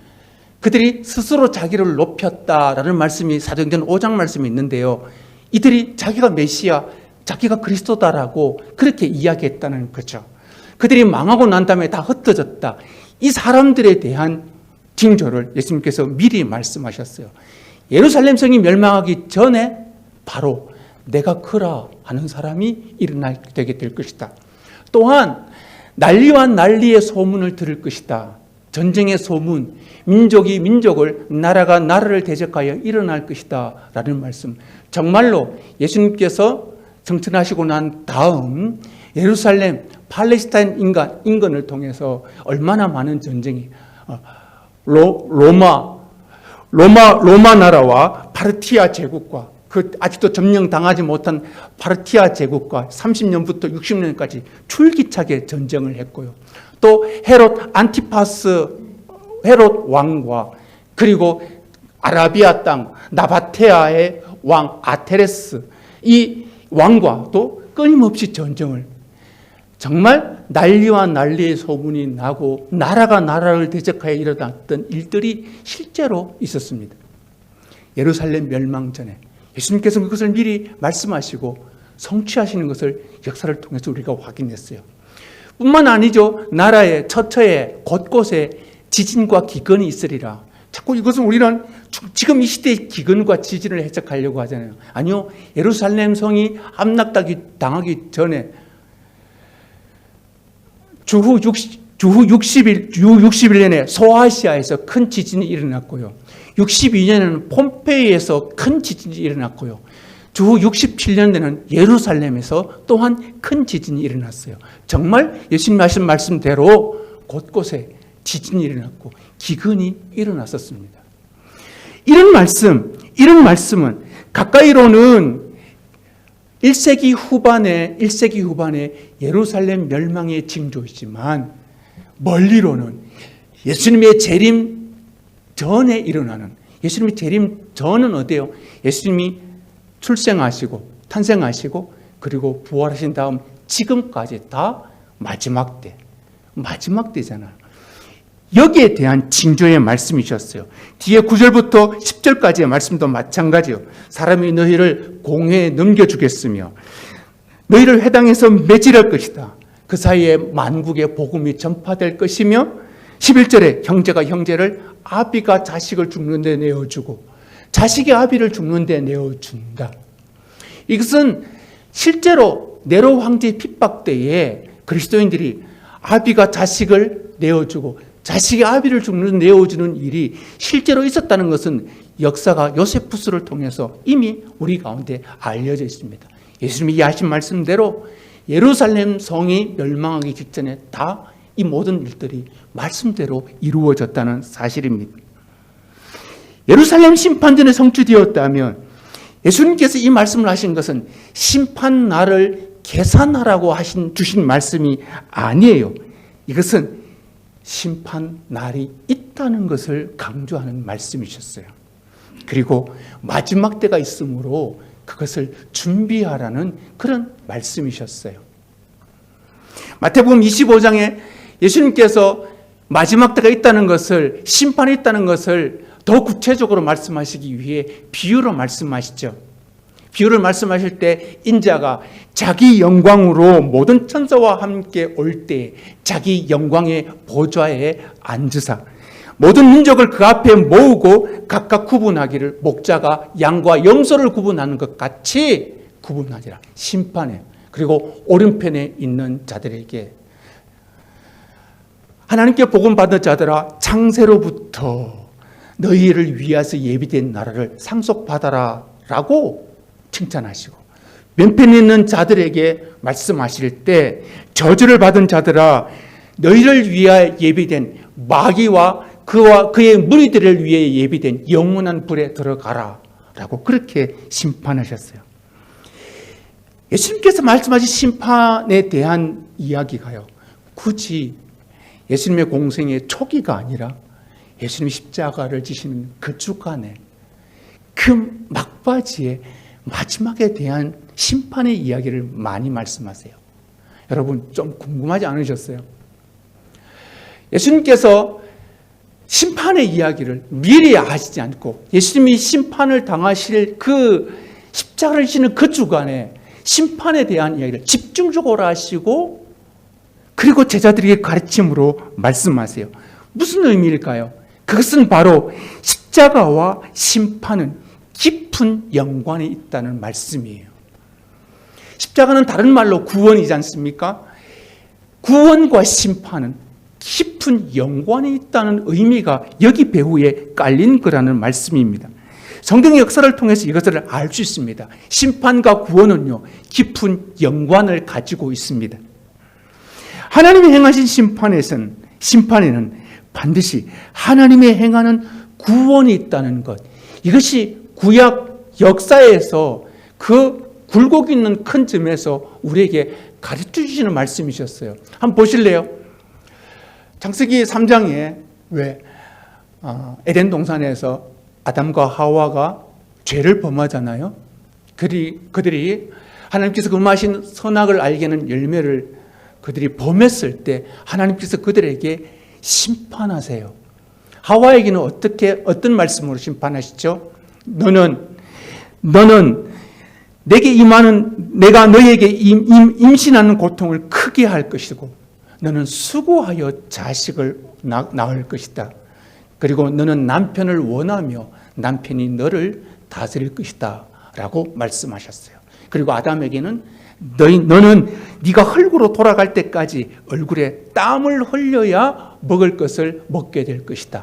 그들이 스스로 자기를 높였다라는 말씀이 사도행전 5장 말씀에 있는데요, 이들이 자기가 메시아, 자기가 그리스도다라고 그렇게 이야기했다는 거죠. 그들이 망하고 난 다음에 다 흩어졌다. 이 사람들에 대한 징조를 예수님께서 미리 말씀하셨어요. 예루살렘 성이 멸망하기 전에 바로 내가 그라 하는 사람이 일어나게 될 것이다. 또한 난리와 난리의 소문을 들을 것이다. 전쟁의 소문, 민족이 민족을, 나라가 나라를 대적하여 일어날 것이다 라는 말씀. 정말로 예수님께서 승천하시고 난 다음 예루살렘, 팔레스타인 인근을 통해서 얼마나 많은 전쟁이, 로마 나라와 파르티아 제국과 그 아직도 점령당하지 못한 파르티아 제국과 30년부터 60년까지 줄기차게 전쟁을 했고요. 또 헤롯 안티파스 헤롯 왕과 그리고 아라비아 땅 나바테아의 왕 아테레스 이 왕과도 끊임없이 전쟁을, 정말 난리와 난리의 소문이 나고 나라가 나라를 대적하여 일어났던 일들이 실제로 있었습니다. 예루살렘 멸망 전에 예수님께서 그것을 미리 말씀하시고 성취하시는 것을 역사를 통해서 우리가 확인했어요. 뿐만 아니죠. 나라의 처처에 곳곳에 지진과 기근이 있으리라. 자꾸 이것은 우리는 지금 이 시대의 기근과 지진을 해석하려고 하잖아요. 아니요. 예루살렘 성이 함락당하기 전에 주후 61년에 소아시아에서 큰 지진이 일어났고요. 62년에는 폼페이에서 큰 지진이 일어났고요. 주후 67년에는 예루살렘에서 또한 큰 지진이 일어났어요. 정말 예수님 하신 말씀대로 곳곳에 지진이 일어났고 기근이 일어났었습니다. 이런 말씀은 가까이로는 1세기 후반에 예루살렘 멸망의 징조이지만 멀리로는 예수님의 재림 전에 일어나는, 예수님의 재림 전은 어때요? 예수님이 출생하시고 탄생하시고 그리고 부활하신 다음 지금까지 다 마지막 때잖아요. 여기에 대한 징조의 말씀이셨어요. 뒤에 9절부터 10절까지의 말씀도 마찬가지요. 사람이 너희를 공회에 넘겨주겠으며 너희를 회당에서 매질할 것이다. 그 사이에 만국의 복음이 전파될 것이며 11절에 형제가 형제를 아비가 자식을 죽는 데 내어주고 자식이 아비를 죽는 데 내어준다. 이것은 실제로 네로 황제의 핍박 때에 그리스도인들이 아비가 자식을 내어주고 자식이 아비를 죽는 데 내어주는 일이 실제로 있었다는 것은 역사가 요세푸스를 통해서 이미 우리 가운데 알려져 있습니다. 예수님이 하신 말씀대로 예루살렘 성이 멸망하기 직전에 다 이 모든 일들이 말씀대로 이루어졌다는 사실입니다. 예루살렘 심판전에 성취되었다면 예수님께서 이 말씀을 하신 것은 심판 날을 계산하라고 주신 말씀이 아니에요. 이것은 심판 날이 있다는 것을 강조하는 말씀이셨어요. 그리고 마지막 때가 있으므로 그것을 준비하라는 그런 말씀이셨어요. 마태복음 25장에 예수님께서 마지막 때가 있다는 것을, 심판이 있다는 것을 더 구체적으로 말씀하시기 위해 비유로 말씀하시죠. 비유를 말씀하실 때 인자가 자기 영광으로 모든 천사와 함께 올 때 자기 영광의 보좌에 앉으사 모든 민족을 그 앞에 모으고 각각 구분하기를 목자가 양과 염소를 구분하는 것 같이 구분하리라. 심판에, 그리고 오른편에 있는 자들에게 하나님께 복음 받은 자들아 창세로부터 너희를 위하여 예비된 나라를 상속받아라 라고 칭찬하시고 맨편에 있는 자들에게 말씀하실 때 저주를 받은 자들아 너희를 위하여 예비된 마귀와 그의 무리들을 위해 예비된 영원한 불에 들어가라 라고 그렇게 심판하셨어요. 예수님께서 말씀하신 심판에 대한 이야기가요, 굳이 예수님의 공생의 초기가 아니라 예수님이 십자가를 지시는 그 주간에 그 막바지에 마지막에 대한 심판의 이야기를 많이 말씀하세요. 여러분 좀 궁금하지 않으셨어요? 예수님께서 심판의 이야기를 미리 하시지 않고 예수님이 심판을 당하실 그 십자가를 지는 그 주간에 심판에 대한 이야기를 집중적으로 하시고 그리고 제자들에게 가르침으로 말씀하세요. 무슨 의미일까요? 그것은 바로 십자가와 심판은 깊은 연관이 있다는 말씀이에요. 십자가는 다른 말로 구원이지 않습니까? 구원과 심판은 깊은 연관이 있다는 의미가 여기 배후에 깔린 거라는 말씀입니다. 성경의 역사를 통해서 이것을 알 수 있습니다. 심판과 구원은요, 깊은 연관을 가지고 있습니다. 하나님이 행하신 심판에는 반드시 하나님의 행하는 구원이 있다는 것, 이것이 구약 역사에서 그 굴곡 있는 큰 점에서 우리에게 가르쳐 주시는 말씀이셨어요. 한번 보실래요? 창세기 3장에 왜 에덴 동산에서 아담과 하와가 죄를 범하잖아요. 그들이 하나님께서 금하신 선악을 알게 하는 열매를 그들이 범했을 때 하나님께서 그들에게 심판하세요. 하와에게는 어떤 말씀으로 심판하시죠? 너는 내게 임하는 내가 너에게 임신하는 고통을 크게 할 것이고 너는 수고하여 자식을 낳을 것이다. 그리고 너는 남편을 원하며 남편이 너를 다스릴 것이다 라고 말씀하셨어요. 그리고 아담에게는 너는 네가 흙으로 돌아갈 때까지 얼굴에 땀을 흘려야 먹을 것을 먹게 될 것이다.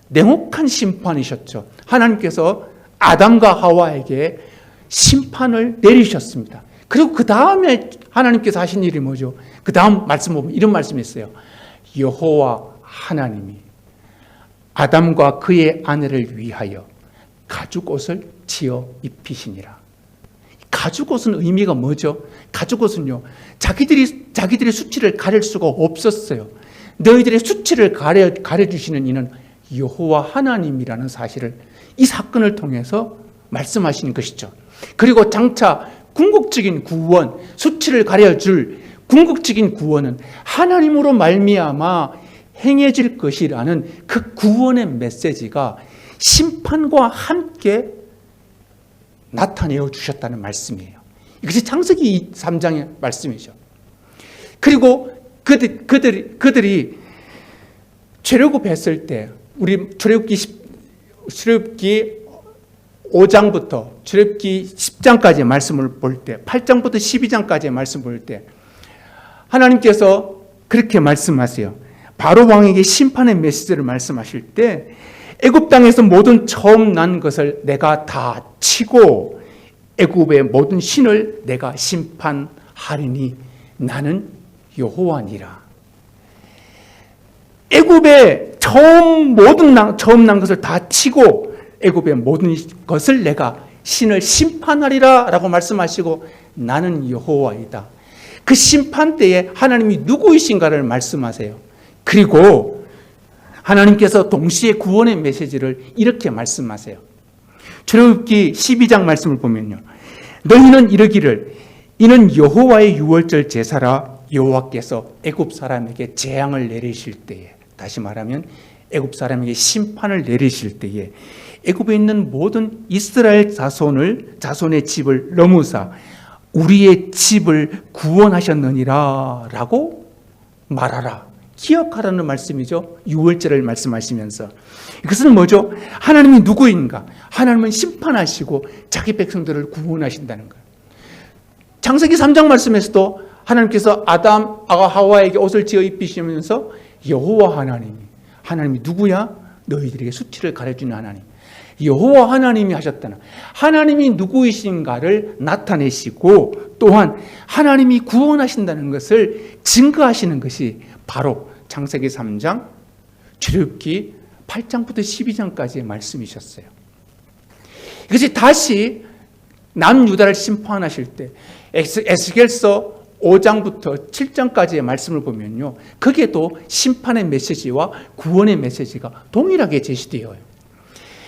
냉혹한 심판이셨죠. 하나님께서 아담과 하와에게 심판을 내리셨습니다. 그리고 그 다음에 하나님께서 하신 일이 뭐죠? 그 다음 말씀 보면 이런 말씀이 있어요. 여호와 하나님이 아담과 그의 아내를 위하여 가죽옷을 지어 입히시니라. 가죽옷은 의미가 뭐죠? 가죽옷은요, 자기들의 수치를 가릴 수가 없었어요. 너희들의 수치를 가려주시는 이는 여호와 하나님이라는 사실을 이 사건을 통해서 말씀하시는 것이죠. 그리고 장차 궁극적인 구원, 수치를 가려줄 궁극적인 구원은 하나님으로 말미암아 행해질 것이라는 그 구원의 메시지가 심판과 함께 나타내어 주셨다는 말씀이에요. 이것이 창세기 3장의 말씀이죠. 그리고 그들이 출애굽했을 때 우리 출애굽기 5장부터 출애굽기 10장까지의 말씀을 볼 때 8장부터 12장까지의 말씀을 볼 때 하나님께서 그렇게 말씀하세요. 바로 왕에게 심판의 메시지를 말씀하실 때 애굽 땅에서 모든 처음 난 것을 내가 다 치고 애굽의 모든 신을 내가 심판하리니 나는 여호와니라. 애굽의 처음 난 것을 다 치고 애굽의 모든 것을 내가 신을 심판하리라 라고 말씀하시고 나는 여호와이다. 그 심판 때에 하나님이 누구이신가를 말씀하세요. 그리고 하나님께서 동시에 구원의 메시지를 이렇게 말씀하세요. 출애굽기 12장 말씀을 보면요. 너희는 이르기를 이는 여호와의 유월절 제사라. 여호와께서 애굽 사람에게 재앙을 내리실 때에, 다시 말하면 애굽 사람에게 심판을 내리실 때에 애굽에 있는 모든 이스라엘 자손의 집을 넘으사 우리의 집을 구원하셨느니라 라고 말하라. 기억하라는 말씀이죠. 유월절을 말씀하시면서. 이것은 뭐죠? 하나님이 누구인가? 하나님은 심판하시고 자기 백성들을 구원하신다는 거예요. 창세기 3장 말씀에서도 하나님께서 아담과 하와에게 옷을 지어 입히시면서 여호와 하나님이 누구야? 너희들에게 수치를 가려주는 하나님. 여호와 하나님이 하셨다는, 하나님이 누구이신가를 나타내시고 또한 하나님이 구원하신다는 것을 증거하시는 것이 바로 창세기 3장, 출애굽기 8장부터 12장까지의 말씀이셨어요. 이것이 다시 남유다를 심판하실 때 에스겔서 5장부터 7장까지의 말씀을 보면요, 거기에도 심판의 메시지와 구원의 메시지가 동일하게 제시되어요.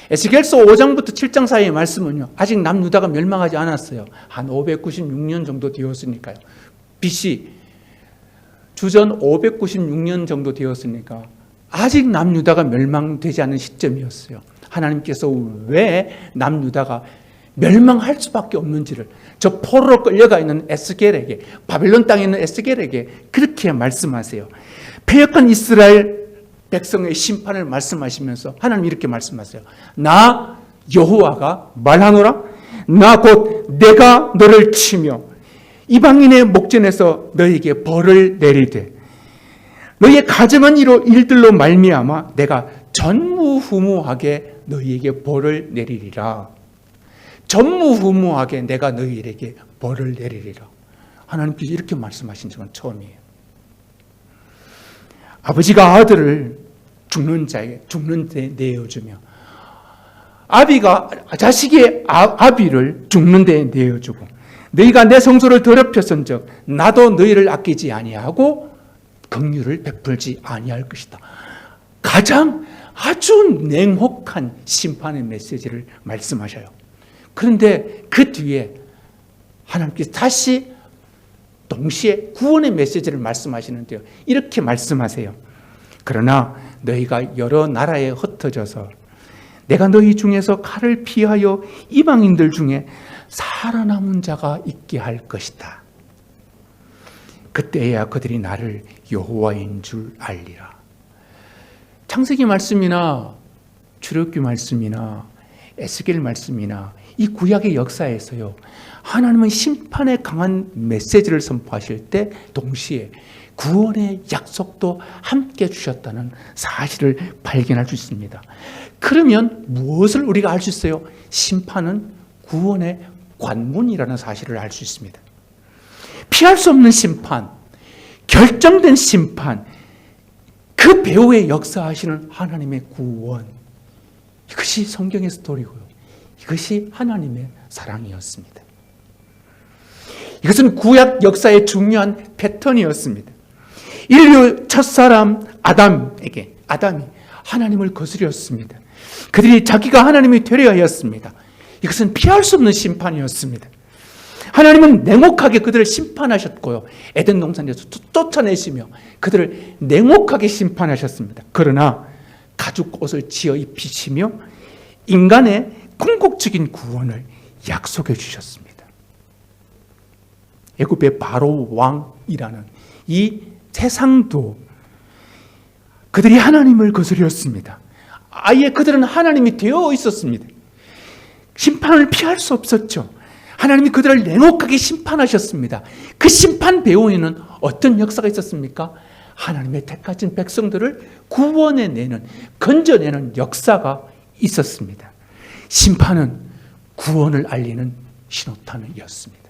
에스겔서 5장부터 7장 사이의 말씀은요, 아직 남유다가 멸망하지 않았어요. 한 596년 정도 되었으니까요. BC 주전 596년 정도 되었으니까 아직 남유다가 멸망되지 않은 시점이었어요. 하나님께서 왜 남유다가 멸망할 수밖에 없는지를 저 포로로 끌려가 있는 에스겔에게, 바벨론 땅에 있는 에스겔에게 그렇게 말씀하세요. 패역한 이스라엘 백성의 심판을 말씀하시면서 하나님 이렇게 말씀하세요. 나 여호와가 말하노라. 나 곧 내가 너를 치며 이방인의 목전에서 너에게 벌을 내리되 너희의 가정한 일들로 말미암아 내가 전무후무하게 너희에게 벌을 내리리라. 전무후무하게 내가 너희에게 벌을 내리리라. 하나님께서 이렇게 말씀하신 적은 처음이에요. 아버지가 아들을 죽는 자에게 죽는 데 내어주며 아비가 자식의 아비를 죽는 데 내어주고 너희가 내 성소를 더럽혔은즉 나도 너희를 아끼지 아니하고 긍휼을 베풀지 아니할 것이다. 가장 아주 냉혹한 심판의 메시지를 말씀하셔요. 그런데 그 뒤에 하나님께서 다시 동시에 구원의 메시지를 말씀하시는데요. 이렇게 말씀하세요. 그러나 너희가 여러 나라에 흩어져서 내가 너희 중에서 칼을 피하여 이방인들 중에 살아남은 자가 있게 할 것이다. 그때야 그들이 나를 여호와인 줄 알리라. 창세기 말씀이나 출애굽기 말씀이나 에스겔 말씀이나 이 구약의 역사에서요, 하나님은 심판에 강한 메시지를 선포하실 때 동시에 구원의 약속도 함께 주셨다는 사실을 발견할 수 있습니다. 그러면 무엇을 우리가 알 수 있어요? 심판은 구원의 관문이라는 사실을 알 수 있습니다. 피할 수 없는 심판, 결정된 심판, 그 배후에 역사하시는 하나님의 구원, 이것이 성경의 스토리고요. 이것이 하나님의 사랑이었습니다. 이것은 구약 역사의 중요한 패턴이었습니다. 인류 첫사람 아담이 하나님을 거스렸습니다. 그들이 자기가 하나님이 되려 하였습니다. 이것은 피할 수 없는 심판이었습니다. 하나님은 냉혹하게 그들을 심판하셨고요, 에덴 동산에서 쫓아내시며 그들을 냉혹하게 심판하셨습니다. 그러나 가죽 옷을 지어 입히시며 인간의 궁극적인 구원을 약속해 주셨습니다. 애굽의 바로 왕이라는 이 세상도 그들이 하나님을 거스렸습니다. 아예 그들은 하나님이 되어 있었습니다. 심판을 피할 수 없었죠. 하나님이 그들을 냉혹하게 심판하셨습니다. 그 심판 배후에는 어떤 역사가 있었습니까? 하나님의 택하신 백성들을 구원해내는, 건져내는 역사가 있었습니다. 심판은 구원을 알리는 신호탄이었습니다.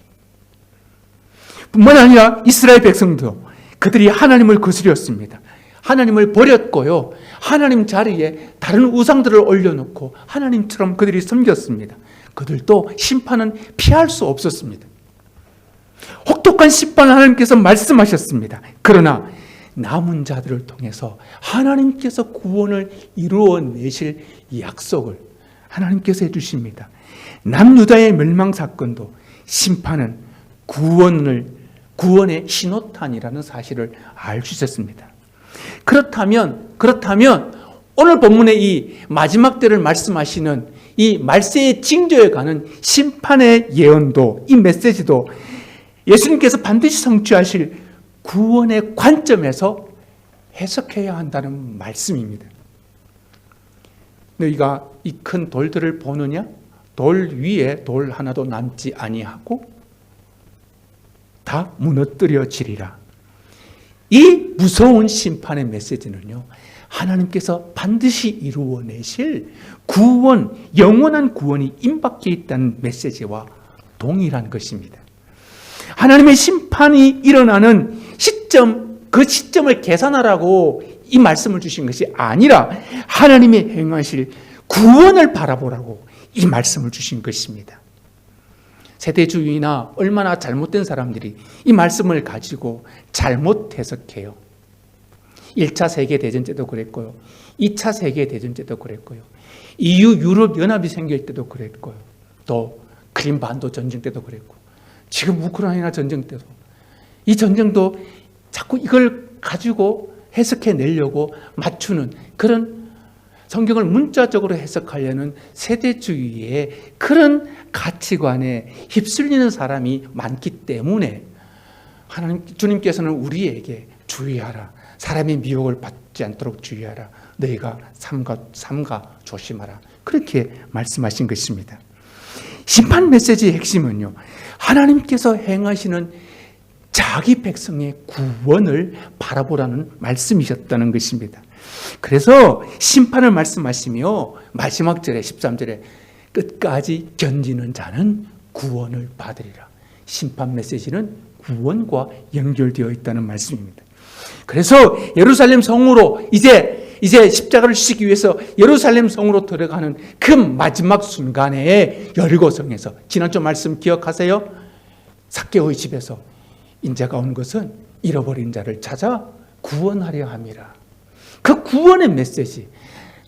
뿐만 아니라 이스라엘 백성도 그들이 하나님을 거스렸습니다. 하나님을 버렸고요, 하나님 자리에 다른 우상들을 올려놓고 하나님처럼 그들이 섬겼습니다. 그들도 심판은 피할 수 없었습니다. 혹독한 심판을 하나님께서 말씀하셨습니다. 그러나 남은 자들을 통해서 하나님께서 구원을 이루어내실 약속을 하나님께서 해주십니다. 남유다의 멸망사건도 심판은 구원의 신호탄이라는 사실을 알 수 있었습니다. 그렇다면 오늘 본문의 이 마지막 때를 말씀하시는 이 말세의 징조에 가는 심판의 예언도, 이 메시지도 예수님께서 반드시 성취하실 구원의 관점에서 해석해야 한다는 말씀입니다. 너희가 이 큰 돌들을 보느냐? 돌 위에 돌 하나도 남지 아니하고 다 무너뜨려지리라. 이 무서운 심판의 메시지는요, 하나님께서 반드시 이루어내실 구원, 영원한 구원이 임박해 있다는 메시지와 동일한 것입니다. 하나님의 심판이 일어나는 시점, 그 시점을 계산하라고 이 말씀을 주신 것이 아니라 하나님의 행하실 구원을 바라보라고 이 말씀을 주신 것입니다. 세대주의나 얼마나 잘못된 사람들이 이 말씀을 가지고 잘못 해석해요. 1차 세계대전 때도 그랬고요, 2차 세계대전 때도 그랬고요, EU 유럽연합이 생길 때도 그랬고요, 또 크림반도 전쟁 때도 그랬고, 지금 우크라이나 전쟁 때도, 이 전쟁도 자꾸 이걸 가지고 해석해내려고 맞추는 그런, 성경을 문자적으로 해석하려는 세대주의의 그런 가치관에 휩쓸리는 사람이 많기 때문에 주님께서는 우리에게 주의하라, 사람의 미혹을 받지 않도록 주의하라, 너희가 삼가 조심하라, 그렇게 말씀하신 것입니다. 심판 메시지의 핵심은요, 하나님께서 행하시는 자기 백성의 구원을 바라보라는 말씀이셨다는 것입니다. 그래서 심판을 말씀하시며 마지막 절에 13절에 끝까지 견디는 자는 구원을 받으리라. 심판 메시지는 구원과 연결되어 있다는 말씀입니다. 그래서 예루살렘 성으로 이제 십자가를 지시기 위해서 예루살렘 성으로 들어가는 그 마지막 순간에 여리고성에서, 지난주 말씀 기억하세요? 삭개오의 집에서 인자가 온 것은 잃어버린 자를 찾아 구원하려 함이라. 그 구원의 메시지,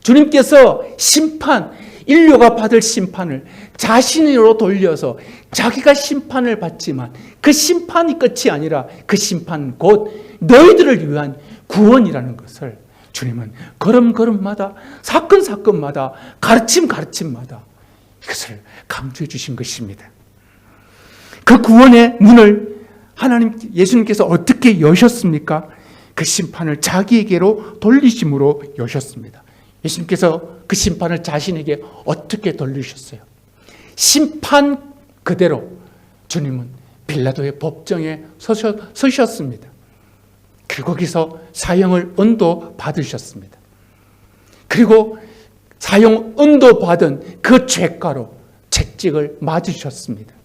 주님께서 심판, 인류가 받을 심판을 자신으로 돌려서 자기가 심판을 받지만 그 심판이 끝이 아니라 그 심판 곧 너희들을 위한 구원이라는 것을 주님은 걸음걸음마다, 사건마다, 가르침마다 이것을 강조해 주신 것입니다. 그 구원의 문을 예수님께서 어떻게 여셨습니까? 그 심판을 자기에게로 돌리심으로 여셨습니다. 예수님께서 그 심판을 자신에게 어떻게 돌리셨어요? 심판 그대로 주님은 빌라도의 법정에 서셨습니다. 그리고 거기서 사형을 언도 받으셨습니다. 그리고 사형 언도 받은 그 죄가로 채찍을 맞으셨습니다.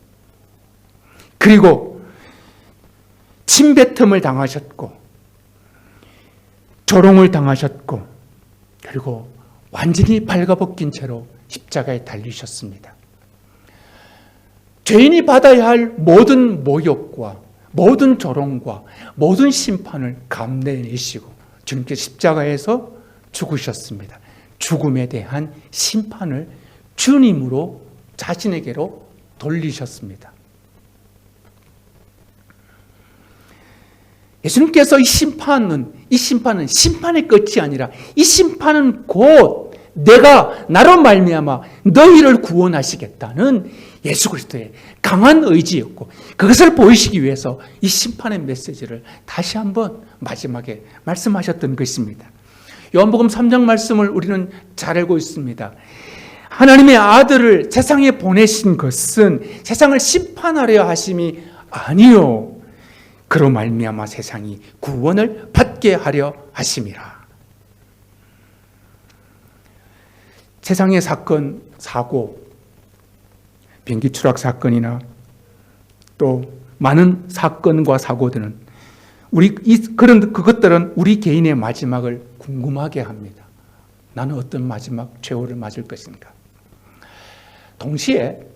그리고 침뱉음을 당하셨고 조롱을 당하셨고 그리고 완전히 발가벗긴 채로 십자가에 달리셨습니다. 죄인이 받아야 할 모든 모욕과 모든 조롱과 모든 심판을 감내내시고 주님께서 십자가에서 죽으셨습니다. 죽음에 대한 심판을 주님으로 자신에게로 돌리셨습니다. 예수님께서 이 심판은 심판의 끝이 아니라 이 심판은 곧 내가 나로 말미암아 너희를 구원하시겠다는 예수 그리스도의 강한 의지였고 그것을 보이시기 위해서 이 심판의 메시지를 다시 한번 마지막에 말씀하셨던 것입니다. 요한복음 3장 말씀을 우리는 잘 알고 있습니다. 하나님의 아들을 세상에 보내신 것은 세상을 심판하려 하심이 아니요 그로 말미암아 세상이 구원을 받게 하려 하심이라. 세상의 사건, 사고, 비행기 추락 사건이나 또 많은 사건과 사고들은 그것들은 우리 개인의 마지막을 궁금하게 합니다. 나는 어떤 마지막 최후를 맞을 것인가? 동시에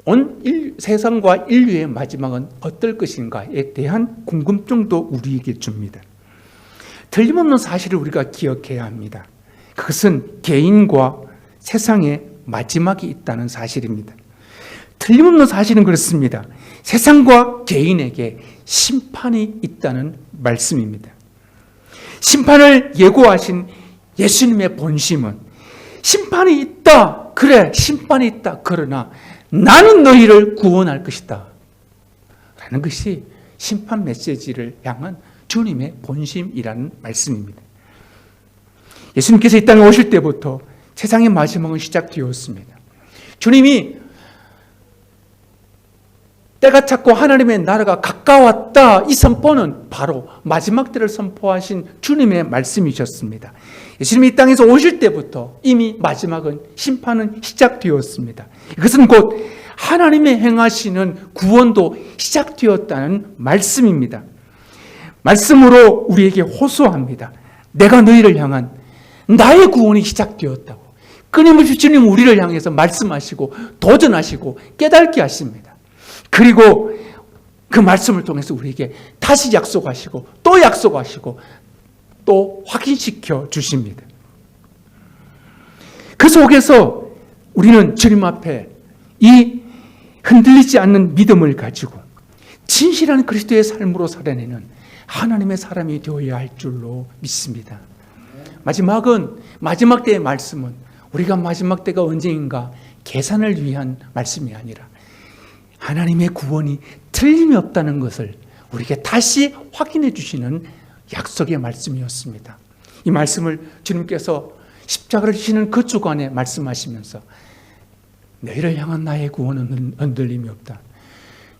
온 세상과 인류의 마지막은 어떨 것인가에 대한 궁금증도 우리에게 줍니다. 틀림없는 사실을 우리가 기억해야 합니다. 그것은 개인과 세상의 마지막이 있다는 사실입니다. 틀림없는 사실은 그렇습니다. 세상과 개인에게 심판이 있다는 말씀입니다. 심판을 예고하신 예수님의 본심은 심판이 있다. 그래, 심판이 있다. 그러나 나는 너희를 구원할 것이다. 라는 것이 심판 메시지를 향한 주님의 본심이라는 말씀입니다. 예수님께서 이 땅에 오실 때부터 세상의 마지막은 시작되었습니다. 주님이 때가 찼고 하나님의 나라가 가까웠다. 이 선포는 바로 마지막 때를 선포하신 주님의 말씀이셨습니다. 예수님이 이 땅에서 오실 때부터 이미 마지막은 심판은 시작되었습니다. 이것은 곧 하나님의 행하시는 구원도 시작되었다는 말씀입니다. 말씀으로 우리에게 호소합니다. 내가 너희를 향한 나의 구원이 시작되었다고. 끊임없이 주님 우리를 향해서 말씀하시고 도전하시고 깨닫게 하십니다. 그리고 그 말씀을 통해서 우리에게 다시 약속하시고 또 약속하시고 또 확인시켜 주십니다. 그 속에서 우리는 주님 앞에 이 흔들리지 않는 믿음을 가지고 진실한 그리스도의 삶으로 살아내는 하나님의 사람이 되어야 할 줄로 믿습니다. 마지막 때의 말씀은 우리가 마지막 때가 언제인가 계산을 위한 말씀이 아니라 하나님의 구원이 틀림이 없다는 것을 우리에게 다시 확인해 주시는 약속의 말씀이었습니다. 이 말씀을 주님께서 십자가를 지시는 그 주간에 말씀하시면서 너희를 향한 나의 구원은 흔들림이 없다.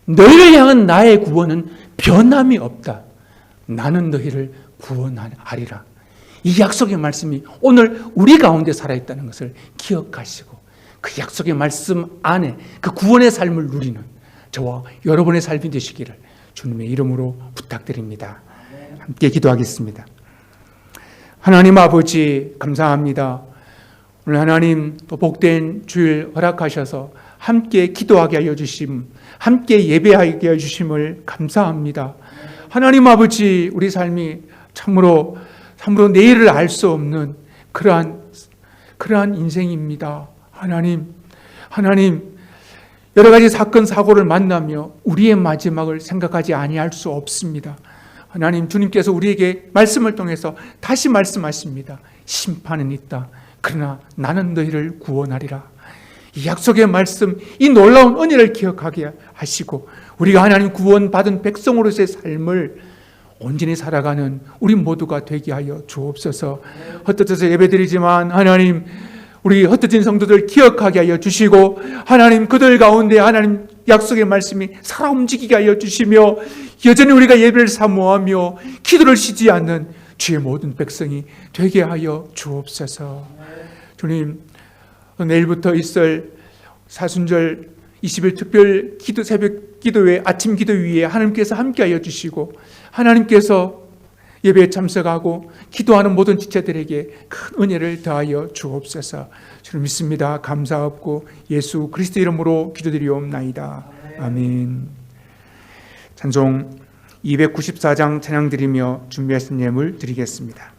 너희를 향한 나의 구원은 변함이 없다. 나는 너희를 구원하리라. 이 약속의 말씀이 오늘 우리 가운데 살아있다는 것을 기억하시고 그 약속의 말씀 안에 그 구원의 삶을 누리는 저와 여러분의 삶이 되시기를 주님의 이름으로 부탁드립니다. 함께 기도하겠습니다. 하나님 아버지 감사합니다. 오늘 하나님 또 복된 주일 허락하셔서 함께 기도하게 하여 주심, 함께 예배하게 하여 주심을 감사합니다. 하나님 아버지 우리 삶이 참으로 내일을 알 수 없는 그러한 인생입니다. 하나님 여러 가지 사건 사고를 만나며 우리의 마지막을 생각하지 아니할 수 없습니다. 하나님 주님께서 우리에게 말씀을 통해서 다시 말씀하십니다. 심판은 있다. 그러나 나는 너희를 구원하리라. 이 약속의 말씀, 이 놀라운 은혜를 기억하게 하시고 우리가 하나님 구원받은 백성으로서의 삶을 온전히 살아가는 우리 모두가 되게 하여 주옵소서. 헛되어서 예배드리지만 하나님 우리 흩어진 성도들 기억하게 하여 주시고 하나님 그들 가운데 하나님 약속의 말씀이 살아 움직이게 하여 주시며 여전히 우리가 예배를 사모하며 기도를 쉬지 않는 주의 모든 백성이 되게 하여 주옵소서. 주님, 내일부터 있을 사순절 20일 특별 기도 새벽 기도회 아침 기도 위에 하나님께서 함께하여 주시고 하나님께서 예배에 참석하고 기도하는 모든 지체들에게 큰 은혜를 더하여 주옵소서. 주님 믿습니다. 감사하옵고 예수 그리스도 이름으로 기도드리옵나이다. 아멘. 찬송 294장 찬양 드리며 준비하신 예물 드리겠습니다.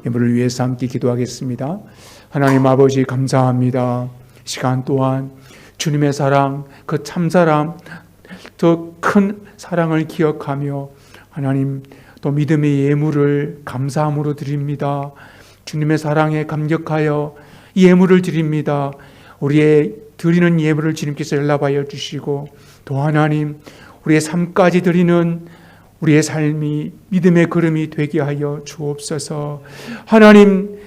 예물을 위해서 함께 기도하겠습니다. 하나님 아버지 감사합니다. 시간 또한 주님의 사랑, 그 참사랑, 더 큰 사랑을 기억하며 하나님 또 믿음의 예물을 감사함으로 드립니다. 주님의 사랑에 감격하여 이 예물을 드립니다. 우리의 드리는 예물을 주님께서 연락하여 주시고 또 하나님 우리의 삶까지 드리는 우리의 삶이 믿음의 걸음이 되게 하여 주옵소서. 하나님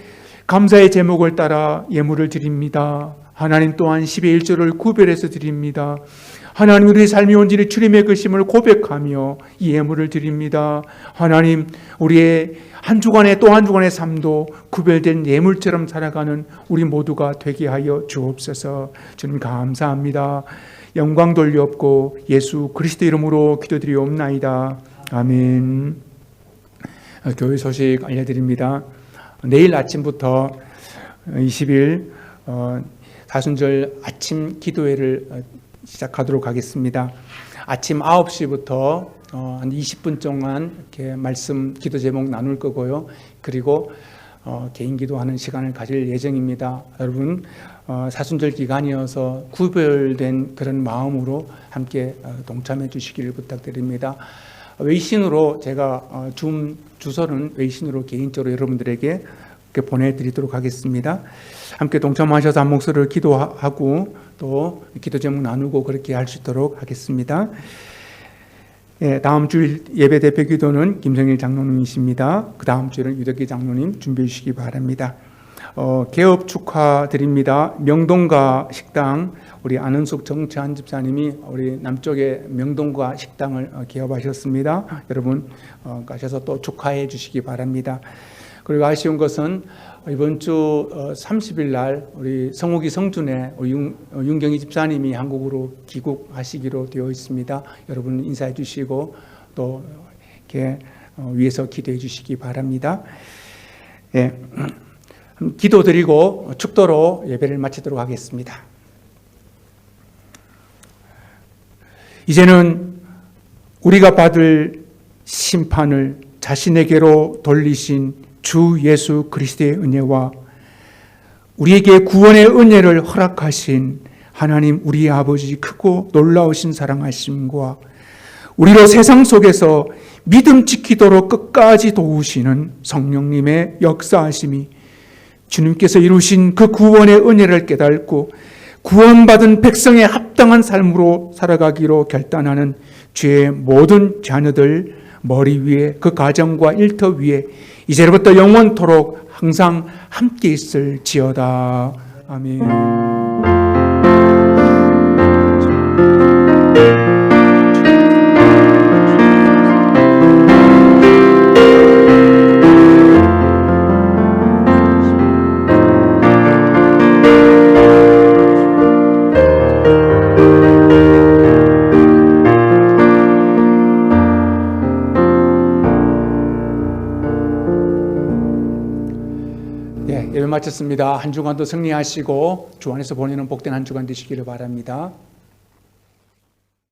감사의 제목을 따라 예물을 드립니다. 하나님 또한 10의 1조를 구별해서 드립니다. 하나님, 우리의 삶이 온전히 주님의 것임을 고백하며 이 예물을 드립니다. 하나님, 우리의 한 주간의 또 한 주간의 삶도 구별된 예물처럼 살아가는 우리 모두가 되게 하여 주옵소서. 주님 감사합니다. 영광 돌리옵고 예수 그리스도 이름으로 기도드리옵나이다. 아멘. 교회 소식 알려드립니다. 내일 아침부터 20일 사순절 아침 기도회를 시작하도록 하겠습니다. 아침 9시부터 한 20분 동안 이렇게 말씀 기도 제목 나눌 거고요. 그리고 개인 기도하는 시간을 가질 예정입니다. 여러분, 사순절 기간이어서 구별된 그런 마음으로 함께 동참해 주시기를 부탁드립니다. 웨이신으로 제가 줌 주소는 웨이신으로 개인적으로 여러분들에게 보내드리도록 하겠습니다. 함께 동참하셔서 한 목소리를 기도하고 또 기도 제목 나누고 그렇게 할 수 있도록 하겠습니다. 예, 다음 주일 예배 대표 기도는 김성일 장로님이십니다. 그 다음 주일은 유덕기 장로님 준비해 주시기 바랍니다. 개업 축하드립니다. 명동가 식당 우리 안은숙 정치한 집사님이 우리 남쪽의 명동가 식당을 개업하셨습니다. 여러분 가셔서 또 축하해 주시기 바랍니다. 그리고 아쉬운 것은 이번 주 30일 날 우리 성욱이 성준의 윤경희 집사님이 한국으로 귀국하시기로 되어 있습니다. 여러분 인사해 주시고 또 이렇게 위에서 기도해 주시기 바랍니다. 예, 기도드리고 축도로 예배를 마치도록 하겠습니다. 이제는 우리가 받을 심판을 자신에게로 돌리신 주 예수 그리스도의 은혜와 우리에게 구원의 은혜를 허락하신 하나님 우리 아버지 크고 놀라우신 사랑하심과 우리로 세상 속에서 믿음 지키도록 끝까지 도우시는 성령님의 역사하심이 주님께서 이루신 그 구원의 은혜를 깨닫고 구원받은 백성의 합당한 삶으로 살아가기로 결단하는 주의 모든 자녀들 머리 위에 그 가정과 일터 위에 이제부터 영원토록 항상 함께 있을지어다. 아멘. 예배 마쳤습니다. 한 주간도 승리하시고 주 안에서 보내는 복된 한 주간 되시기를 바랍니다.